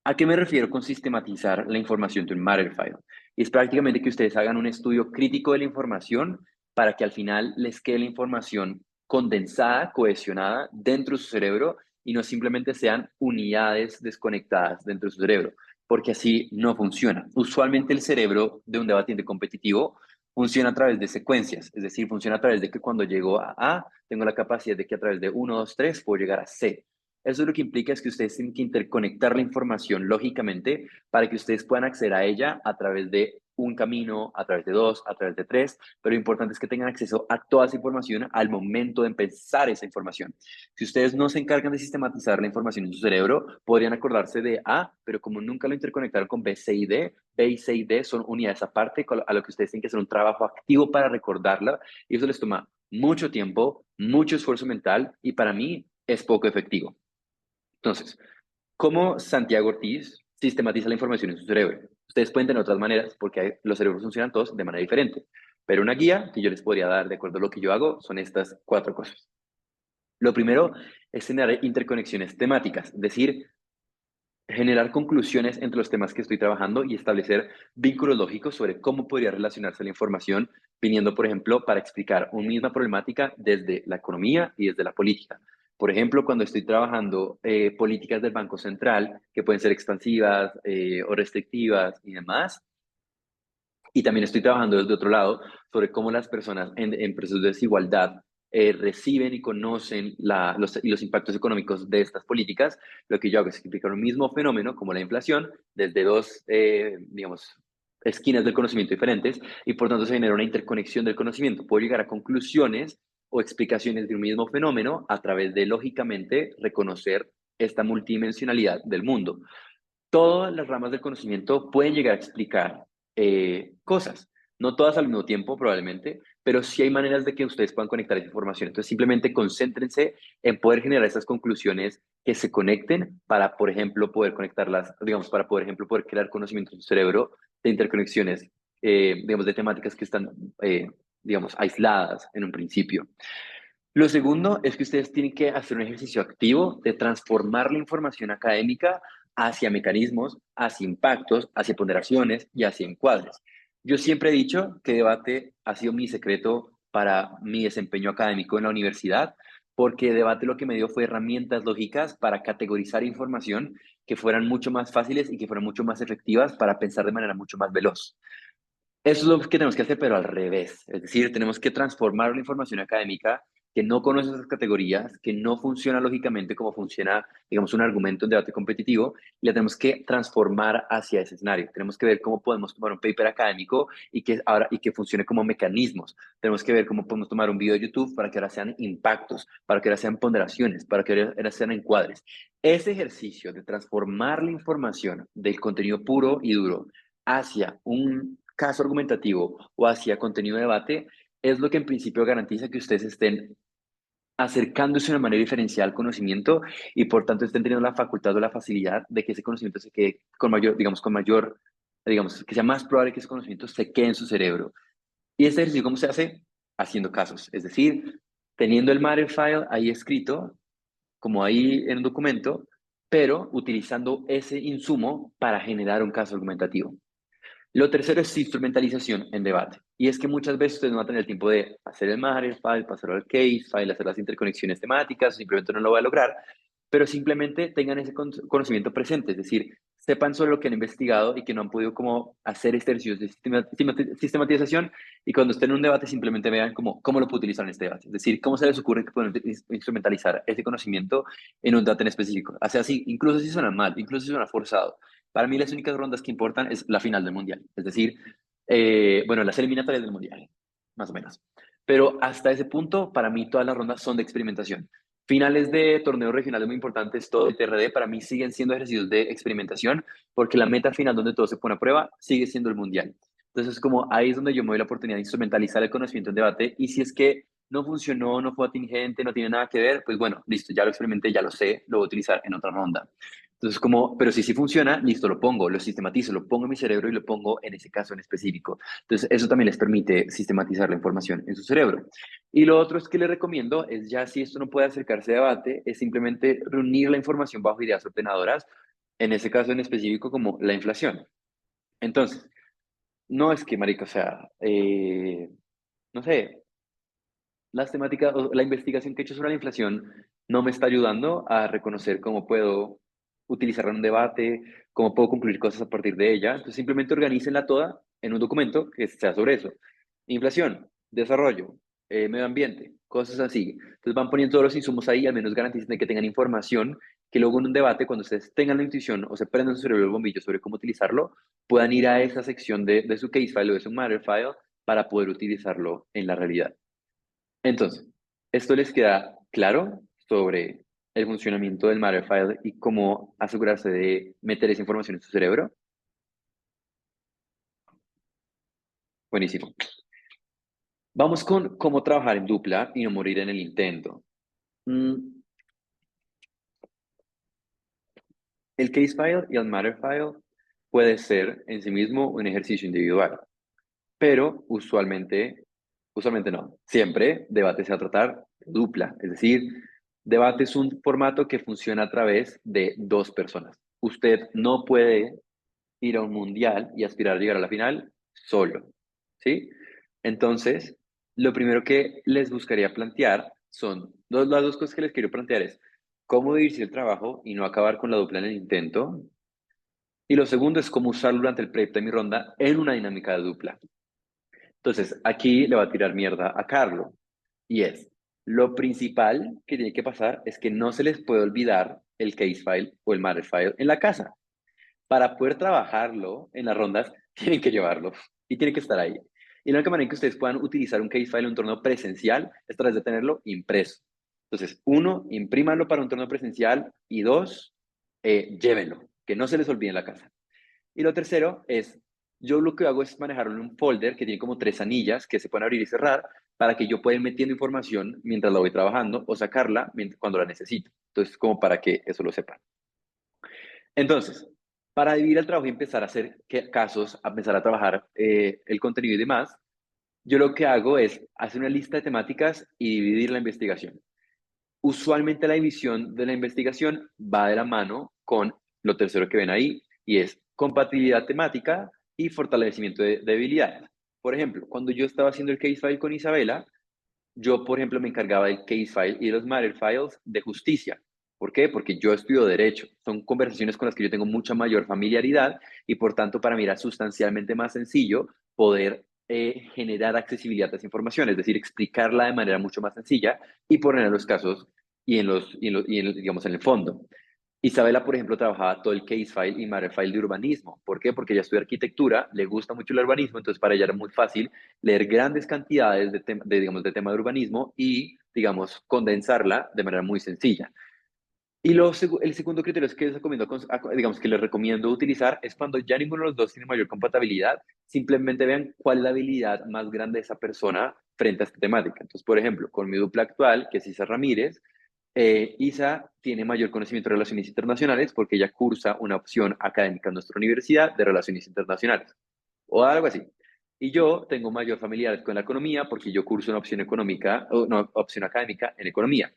¿A qué me refiero con sistematizar la información de un Matterfile? Es prácticamente que ustedes hagan un estudio crítico de la información para que al final les quede la información condensada, cohesionada dentro de su cerebro y no simplemente sean unidades desconectadas dentro de su cerebro, porque así no funciona. Usualmente el cerebro de un debatiente competitivo funciona a través de secuencias, es decir, funciona a través de que cuando llego a A, tengo la capacidad de que a través de 1, 2, 3 puedo llegar a C. Eso lo que implica es que ustedes tienen que interconectar la información lógicamente para que ustedes puedan acceder a ella a través de un camino, a través de dos, a través de tres, pero lo importante es que tengan acceso a toda esa información al momento de empezar esa información. Si ustedes no se encargan de sistematizar la información en su cerebro, podrían acordarse de A, pero como nunca lo interconectaron con B, C y D, B y C y D son unidades aparte, a lo que ustedes tienen que hacer un trabajo activo para recordarla, y eso les toma mucho tiempo, mucho esfuerzo mental, y para mí es poco efectivo. Entonces, ¿cómo Santiago Ortiz sistematiza la información en su cerebro? Ustedes pueden tener otras maneras porque los cerebros funcionan todos de manera diferente, pero una guía que yo les podría dar de acuerdo a lo que yo hago son estas cuatro cosas. Lo primero es generar interconexiones temáticas, es decir, generar conclusiones entre los temas que estoy trabajando y establecer vínculos lógicos sobre cómo podría relacionarse la información, viniendo, por ejemplo, para explicar una misma problemática desde la economía y desde la política. Por ejemplo, cuando estoy trabajando políticas del Banco Central, que pueden ser expansivas o restrictivas y demás, Y también estoy trabajando desde otro lado sobre cómo las personas en procesos de desigualdad reciben y conocen los impactos económicos de estas políticas. Lo que yo hago es explicar un mismo fenómeno como la inflación desde dos, digamos, esquinas del conocimiento diferentes y por tanto se genera una interconexión del conocimiento. Puedo llegar a conclusiones o explicaciones de un mismo fenómeno a través de, lógicamente, reconocer esta multidimensionalidad del mundo. Todas las ramas del conocimiento pueden llegar a explicar cosas. No todas al mismo tiempo, probablemente, pero sí hay maneras de que ustedes puedan conectar esa información. Entonces, simplemente concéntrense en poder generar esas conclusiones que se conecten para, por ejemplo, poder conectarlas, digamos, para, por ejemplo, poder crear conocimiento en su cerebro de interconexiones, digamos, de temáticas que están, digamos, aisladas en un principio. Lo segundo es que ustedes tienen que hacer un ejercicio activo de transformar la información académica hacia mecanismos, hacia impactos, hacia ponderaciones y hacia encuadres. Yo siempre he dicho que debate ha sido mi secreto para mi desempeño académico en la universidad, porque debate lo que me dio fue herramientas lógicas para categorizar información que fueran mucho más fáciles y que fueran mucho más efectivas para pensar de manera mucho más veloz. Eso es lo que tenemos que hacer, pero al revés. Es decir, tenemos que transformar la información académica que no conoce esas categorías, que no funciona lógicamente como funciona, digamos, un argumento en debate competitivo, y la tenemos que transformar hacia ese escenario. Tenemos que ver cómo podemos tomar un paper académico y que funcione como mecanismos. Tenemos que ver cómo podemos tomar un video de YouTube para que ahora sean impactos, para que ahora sean ponderaciones, para que ahora sean encuadres. Ese ejercicio de transformar la información del contenido puro y duro hacia un caso argumentativo o hacia contenido de debate es lo que en principio garantiza que ustedes estén acercándose de una manera diferencial al conocimiento y por tanto estén teniendo la facultad o la facilidad de que ese conocimiento se quede digamos, que sea más probable que ese conocimiento se quede en su cerebro. ¿Y este ejercicio cómo se hace? Haciendo casos, es decir, teniendo el matter file ahí escrito, como ahí en un documento, pero utilizando ese insumo para generar un caso argumentativo. Lo tercero es instrumentalización en debate. Y es que muchas veces ustedes no van a tener el tiempo de hacer el matter file, pasarlo al case file, hacer las interconexiones temáticas, simplemente no lo va a lograr, pero simplemente tengan ese conocimiento presente, es decir, sepan solo lo que han investigado y que no han podido como hacer ejercicios de sistematización y cuando estén en un debate simplemente vean cómo lo puedo utilizar en este debate. Es decir, cómo se les ocurre que pueden instrumentalizar ese conocimiento en un debate en específico. O sea, así, incluso si suena mal, incluso si suena forzado. Para mí las únicas rondas que importan es la final del Mundial, es decir, bueno, las eliminatorias del Mundial, más o menos. Pero hasta ese punto, para mí todas las rondas son de experimentación. Finales de torneos regionales muy importantes, todo el TRD, para mí siguen siendo ejercicios de experimentación, porque la meta final donde todo se pone a prueba sigue siendo el Mundial. Entonces, como ahí es donde yo me doy la oportunidad de instrumentalizar el conocimiento en debate, y si es que no funcionó, no fue atingente, no tiene nada que ver, pues bueno, listo, ya lo experimenté, ya lo sé, lo voy a utilizar en otra ronda. Entonces, pero si sí funciona, listo, lo pongo, lo sistematizo, lo pongo en mi cerebro y lo pongo en ese caso en específico. Entonces, eso también les permite sistematizar la información en su cerebro. Y lo otro es que les recomiendo es ya si esto no puede acercarse a debate, es simplemente reunir la información bajo ideas ordenadoras, en ese caso en específico como la inflación. Entonces, no es que, marica, o sea, no sé, las temáticas o la investigación que he hecho sobre la inflación no me está ayudando a reconocer cómo puedo utilizarla en un debate, cómo puedo concluir cosas a partir de ella. Entonces, simplemente organícenla toda en un documento que sea sobre eso. Inflación, desarrollo, medio ambiente, cosas así. Entonces, van poniendo todos los insumos ahí, al menos garanticen de que tengan información, que luego en un debate, cuando ustedes tengan la intuición o se prendan su cerebro el bombillo sobre cómo utilizarlo, puedan ir a esa sección de su case file o de su matter file para poder utilizarlo en la realidad. Entonces, ¿esto les queda claro sobre el funcionamiento del Matterfile y cómo asegurarse de meter esa información en su cerebro? Buenísimo. Vamos con cómo trabajar en dupla y no morir en el intento. Mm, El case file y el matter file puede ser en sí mismo un ejercicio individual, pero usualmente no. Siempre debate se va a tratar de dupla, es decir, debate es un formato que funciona a través de dos personas. Usted no puede ir a un mundial y aspirar a llegar a la final solo, ¿sí? Entonces, lo primero que les buscaría plantear son las dos cosas que les quiero plantear es cómo dividirse el trabajo y no acabar con la dupla en el intento Y lo segundo es cómo usarlo durante el proyecto de mi ronda en una dinámica de dupla. Entonces, aquí le va a tirar mierda a Carlos. Y es, lo principal que tiene que pasar es que no se les puede olvidar el case file o el matter file en la casa. Para poder trabajarlo en las rondas, tienen que llevarlo y tiene que estar ahí. Y la única manera en que ustedes puedan utilizar un case file en un torneo presencial es a través de tenerlo impreso. Entonces, uno, imprímanlo para un torneo presencial y dos, llévenlo, que no se les olvide en la casa. Y lo tercero es, yo lo que hago es manejarlo en un folder que tiene como 3 anillas que se pueden abrir y cerrar para que yo pueda ir metiendo información mientras la voy trabajando o sacarla cuando la necesito. Entonces, como para que eso lo sepan. Entonces, para dividir el trabajo y empezar a hacer casos, a empezar a trabajar el contenido y demás, yo lo que hago es hacer una lista de temáticas y dividir la investigación. Usualmente la división de la investigación va de la mano con lo tercero que ven ahí, y es compatibilidad temática y fortalecimiento de habilidades. Por ejemplo, cuando yo estaba haciendo el case file con Isabela, yo, por ejemplo, me encargaba del case file y de los matter files de justicia. ¿Por qué? Porque yo estudio derecho. Son conversaciones con las que yo tengo mucha mayor familiaridad y por tanto para mí era sustancialmente más sencillo poder generar accesibilidad a esa información, es decir, explicarla de manera mucho más sencilla y poner en los casos digamos, en el fondo. Isabela, por ejemplo, trabajaba todo el case file y matter file de urbanismo. ¿Por qué? Porque ella estudia arquitectura, le gusta mucho el urbanismo, entonces para ella era muy fácil leer grandes cantidades digamos, de tema de urbanismo y, digamos, condensarla de manera muy sencilla. Y el segundo criterio es que les recomiendo, digamos, que les recomiendo utilizar es cuando ya ninguno de los dos tiene mayor compatibilidad, simplemente vean cuál es la habilidad más grande de esa persona frente a esta temática. Entonces, por ejemplo, con mi dupla actual, que es Isa Ramírez, Isa tiene mayor conocimiento de relaciones internacionales porque ella cursa una opción académica en nuestra universidad de relaciones internacionales o algo así. Y yo tengo mayor familiaridad con la economía porque yo curso una opción económica, o no, opción académica en economía.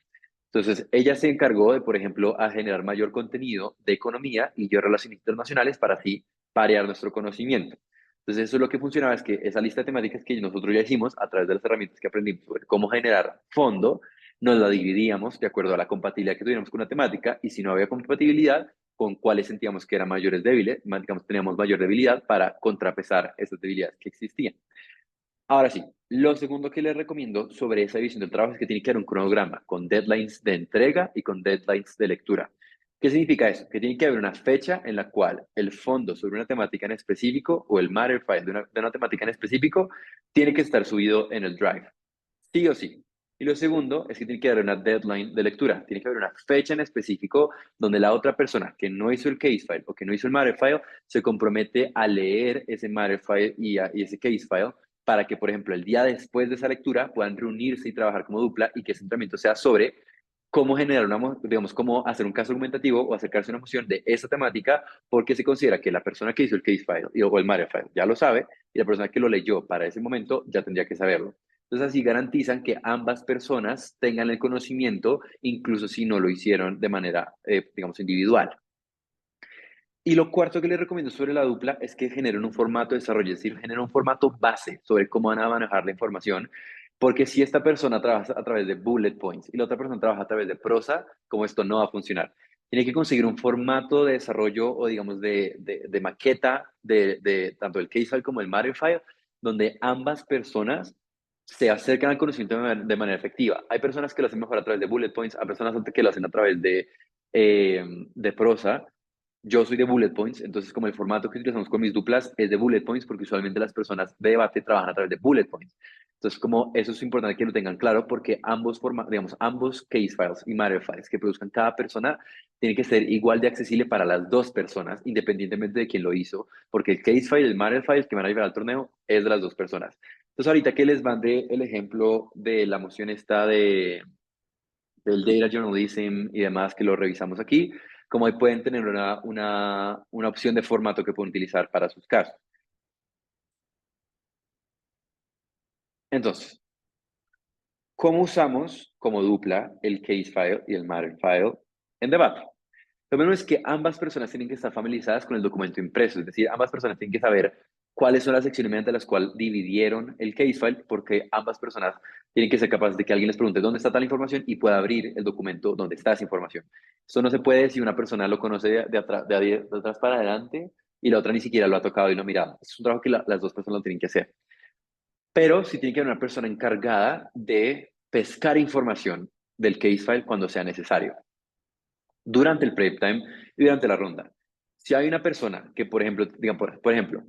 Entonces, ella se encargó de, por ejemplo, a generar mayor contenido de economía y yo relaciones internacionales para así parear nuestro conocimiento. Entonces, eso es lo que funcionaba, es que esa lista de temáticas que nosotros ya hicimos a través de las herramientas que aprendimos sobre cómo generar fondo, nos la dividíamos de acuerdo a la compatibilidad que tuviéramos con una temática y si no había compatibilidad, con cuáles sentíamos que eran mayores débiles, digamos, teníamos mayor debilidad para contrapesar esas debilidades que existían. Ahora sí, lo segundo que les recomiendo sobre esa división del trabajo es que tiene que haber un cronograma con deadlines de entrega y con deadlines de lectura. ¿Qué significa eso? Que tiene que haber una fecha en la cual el fondo sobre una temática en específico o el matter file de una temática en específico tiene que estar subido en el Drive. Sí o sí. Y lo segundo es que tiene que haber una deadline de lectura. Tiene que haber una fecha en específico donde la otra persona que no hizo el case file o que no hizo el matter file se compromete a leer ese matter file y ese case file para que, por ejemplo, el día después de esa lectura puedan reunirse y trabajar como dupla y que ese entrenamiento sea sobre cómo generar digamos, cómo hacer un caso argumentativo o acercarse a una moción de esa temática, porque se considera que la persona que hizo el case file o el matter file ya lo sabe y la persona que lo leyó para ese momento ya tendría que saberlo. Entonces así garantizan que ambas personas tengan el conocimiento, incluso si no lo hicieron de manera, digamos, individual. Y lo cuarto que les recomiendo sobre la dupla es que generen un formato de desarrollo, es decir, generen un formato base sobre cómo van a manejar la información, porque si esta persona trabaja a través de bullet points y la otra persona trabaja a través de prosa, como esto no va a funcionar. Tiene que conseguir un formato de desarrollo o digamos de maqueta de tanto el case file como el matter file, donde ambas personas se acercan al conocimiento de manera efectiva. Hay personas que lo hacen mejor a través de bullet points, hay personas que lo hacen a través de prosa. Yo soy de bullet points, entonces como el formato que utilizamos con mis duplas es de bullet points, porque usualmente las personas de debate trabajan a través de bullet points. Entonces, como eso es importante que lo tengan claro, porque digamos, ambos case files y matter files que produzcan cada persona tienen que ser igual de accesible para las dos personas, independientemente de quién lo hizo, porque el case file y el matter file que van a llevar al torneo es de las dos personas. Entonces, ahorita que les mandé el ejemplo de la moción esta del data journalism y demás que lo revisamos aquí, como ahí pueden tener una opción de formato que pueden utilizar para sus casos. Entonces, ¿cómo usamos como dupla el case file y el matter file en debate? Lo menos es que ambas personas tienen que estar familiarizadas con el documento impreso, es decir, ambas personas tienen que saber cuáles son las secciones mediante las cuales dividieron el case file, porque ambas personas tienen que ser capaces de que alguien les pregunte dónde está tal información y pueda abrir el documento donde está esa información. Esto no se puede si una persona lo conoce de atrás para adelante y la otra ni siquiera lo ha tocado y lo ha mirado. Es un trabajo que las dos personas lo tienen que hacer. Pero sí tiene que haber una persona encargada de pescar información del case file cuando sea necesario, durante el prep time y durante la ronda. Si hay una persona que, por ejemplo, digan, por ejemplo,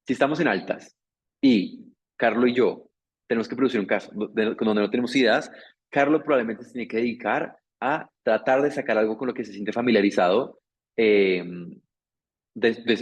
si estamos en altas y Carlos y yo tenemos que producir un caso donde no tenemos ideas, Carlos probablemente se tiene que dedicar a tratar de sacar algo con lo que se siente familiarizado, eh,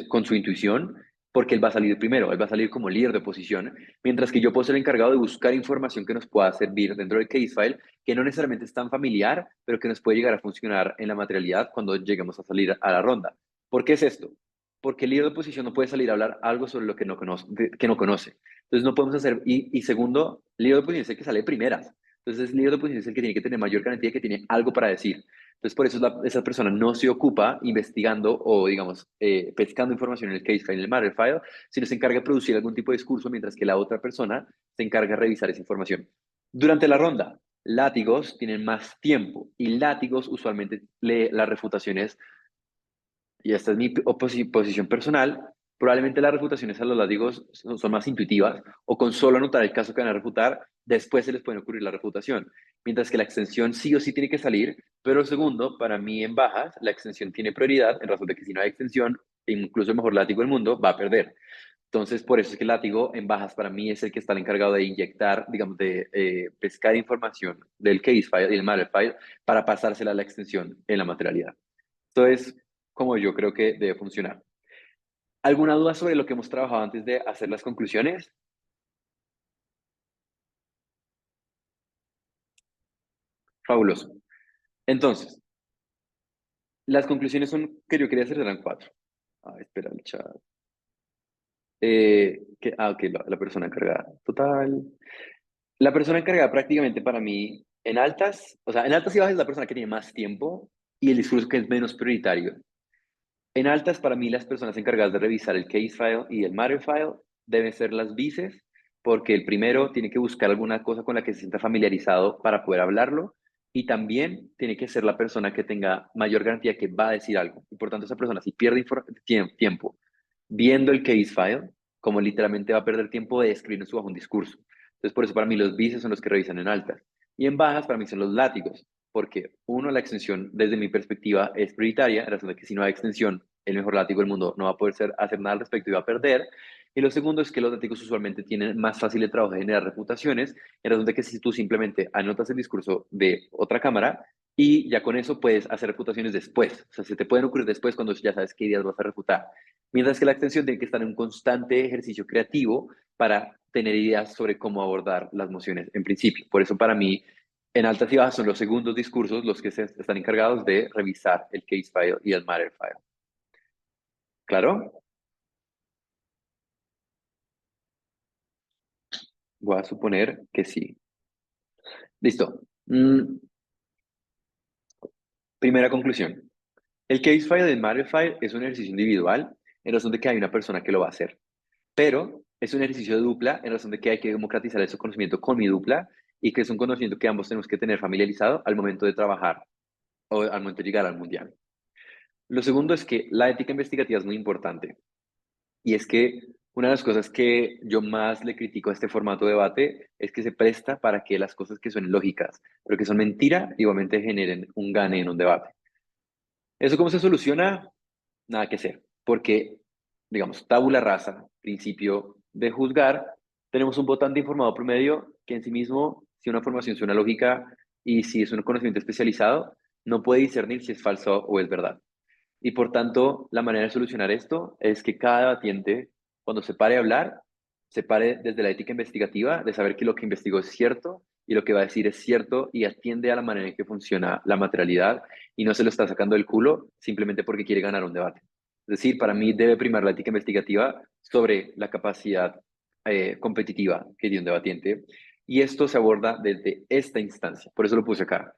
con su intuición, porque él va a salir primero, él va a salir como líder de posición, mientras que yo puedo ser el encargado de buscar información que nos pueda servir dentro del case file, que no necesariamente es tan familiar, pero que nos puede llegar a funcionar en la materialidad cuando lleguemos a salir a la ronda. ¿Por qué es esto? Porque el líder de posición no puede salir a hablar algo sobre lo que no conoce. Que no conoce. Entonces no podemos hacer, y segundo, el líder de posición es el que sale de primeras. Entonces el líder de posición es el que tiene que tener mayor garantía, que tiene algo para decir. Entonces, por eso esa persona no se ocupa investigando o, digamos, pescando información en el case file, en el matter file, sino se encarga de producir algún tipo de discurso, mientras que la otra persona se encarga de revisar esa información. Durante la ronda, látigos tienen más tiempo y látigos usualmente las refutaciones, y esta es mi posición personal, probablemente las refutaciones a los látigos son más intuitivas o con solo anotar el caso que van a refutar, después se les puede ocurrir la refutación. Mientras que la extensión sí o sí tiene que salir, pero segundo, para mí en bajas, la extensión tiene prioridad en razón de que si no hay extensión, incluso el mejor látigo del mundo va a perder. Entonces, por eso es que el látigo en bajas para mí es el que está encargado de inyectar, digamos, de pescar información del case file y el matter file para pasársela a la extensión en la materialidad. Entonces, como yo creo que debe funcionar. ¿Alguna duda sobre lo que hemos trabajado antes de hacer las conclusiones? Fabuloso. Entonces, las conclusiones son que yo quería hacer eran cuatro. Espera el chat. Ok, la persona encargada. Total. La persona encargada prácticamente para mí en altas, o sea, en altas y bajas es la persona que tiene más tiempo y el discurso que es menos prioritario. En altas, para mí, las personas encargadas de revisar el case file y el matter file deben ser las vices, porque el primero tiene que buscar alguna cosa con la que se sienta familiarizado para poder hablarlo, y también tiene que ser la persona que tenga mayor garantía que va a decir algo. Y por tanto, esa persona, si pierde tiempo viendo el case file, como literalmente va a perder tiempo de escribir en su bajo un discurso. Entonces, por eso para mí los vices son los que revisan en altas. Y en bajas, para mí son los látigos, porque uno, la extensión desde mi perspectiva es prioritaria, en razón de que si no hay extensión, el mejor látigo del mundo no va a poder hacer nada al respecto y va a perder. Y lo segundo es que los látigos usualmente tienen más fácil de trabajo de generar reputaciones, en razón de que si tú simplemente anotas el discurso de otra cámara y ya con eso puedes hacer reputaciones después, o sea, se te pueden ocurrir después cuando ya sabes qué ideas vas a refutar. Mientras que la extensión tiene que estar en un constante ejercicio creativo para tener ideas sobre cómo abordar las mociones en principio. Por eso para mí en altas y bajas son los segundos discursos los que están encargados de revisar el case file y el matter file. ¿Claro? Voy a suponer que sí. Listo. Primera conclusión. El case file y el matter file es un ejercicio individual en razón de que hay una persona que lo va a hacer. Pero es un ejercicio de dupla en razón de que hay que democratizar ese conocimiento con mi dupla y que es un conocimiento que ambos tenemos que tener familiarizado al momento de trabajar o al momento de llegar al mundial. Lo segundo es que la ética investigativa es muy importante. Y es que una de las cosas que yo más le critico a este formato de debate es que se presta para que las cosas que son lógicas, pero que son mentira, igualmente generen un gane en un debate. ¿Eso cómo se soluciona? Nada que hacer, porque, digamos, tabula rasa, principio de juzgar, tenemos un votante informado promedio que en sí mismo, si una formación suena lógica y si es un conocimiento especializado, no puede discernir si es falso o es verdad. Y por tanto, la manera de solucionar esto es que cada debatiente, cuando se pare a hablar, se pare desde la ética investigativa, de saber que lo que investigó es cierto y lo que va a decir es cierto y atiende a la manera en que funciona la materialidad y no se lo está sacando del culo simplemente porque quiere ganar un debate. Es decir, para mí debe primar la ética investigativa sobre la capacidad competitiva que tiene un debatiente y esto se aborda desde esta instancia. Por eso lo puse acá.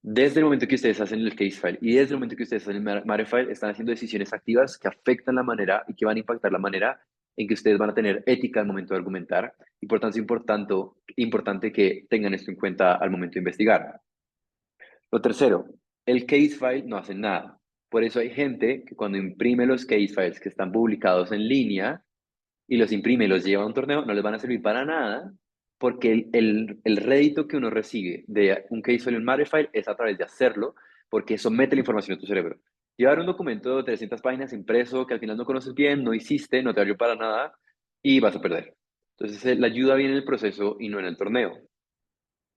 Desde el momento que ustedes hacen el case file y desde el momento que ustedes hacen el matter file, están haciendo decisiones activas que afectan la manera y que van a impactar la manera en que ustedes van a tener ética al momento de argumentar y por tanto es importante que tengan esto en cuenta al momento de investigar. Lo tercero, el case file no hace nada. Por eso hay gente que cuando imprime los case files que están publicados en línea y los imprime y los lleva a un torneo, no les van a servir para nada, porque el rédito que uno recibe de un case file y un matter file es a través de hacerlo, porque eso mete la información a tu cerebro. Llevar un documento de 300 páginas impreso que al final no conoces bien, no hiciste, no te valió para nada y vas a perder. Entonces, la ayuda viene en el proceso y no en el torneo.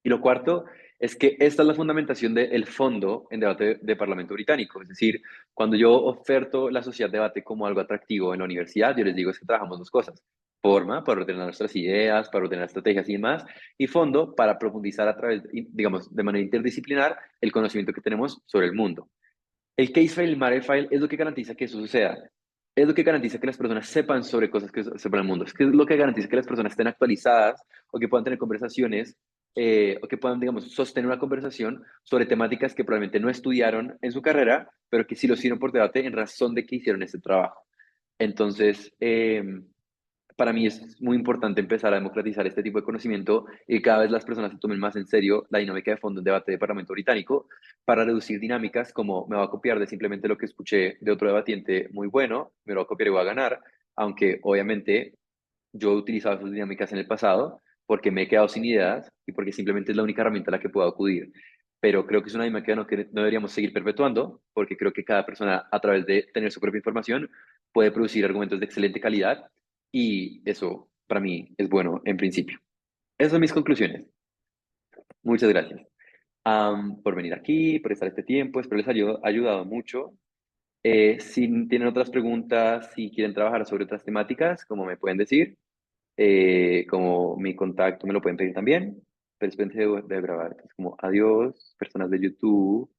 Y lo cuarto es que esta es la fundamentación del fondo en debate de Parlamento británico. Es decir, cuando yo oferto la sociedad debate como algo atractivo en la universidad, yo les digo es que trabajamos dos cosas. Forma para ordenar nuestras ideas, para ordenar estrategias y demás, y fondo para profundizar a través, digamos, de manera interdisciplinar el conocimiento que tenemos sobre el mundo. El case file, el matter file es lo que garantiza que eso suceda. Es lo que garantiza que las personas sepan sobre cosas que sepan el mundo. Es que es lo que garantiza que las personas estén actualizadas o que puedan tener conversaciones o que puedan, digamos, sostener una conversación sobre temáticas que probablemente no estudiaron en su carrera, pero que sí lo hicieron por debate en razón de que hicieron ese trabajo. Entonces, para mí es muy importante empezar a democratizar este tipo de conocimiento y cada vez las personas se tomen más en serio la dinámica de fondo en debate de Parlamento británico para reducir dinámicas como me va a copiar de simplemente lo que escuché de otro debatiente muy bueno, me lo va a copiar y voy a ganar, aunque obviamente yo he utilizado esas dinámicas en el pasado porque me he quedado sin ideas y porque simplemente es la única herramienta a la que puedo acudir. Pero creo que es una dinámica que no deberíamos seguir perpetuando porque creo que cada persona a través de tener su propia información puede producir argumentos de excelente calidad y eso para mí es bueno en principio. Esas son mis conclusiones. Muchas gracias por venir aquí, por estar este tiempo. Espero les haya ayudado mucho. Si tienen otras preguntas, si quieren trabajar sobre otras temáticas, como me pueden decir, como mi contacto me lo pueden pedir también. Pero espérense de grabar. Es como adiós, personas de YouTube.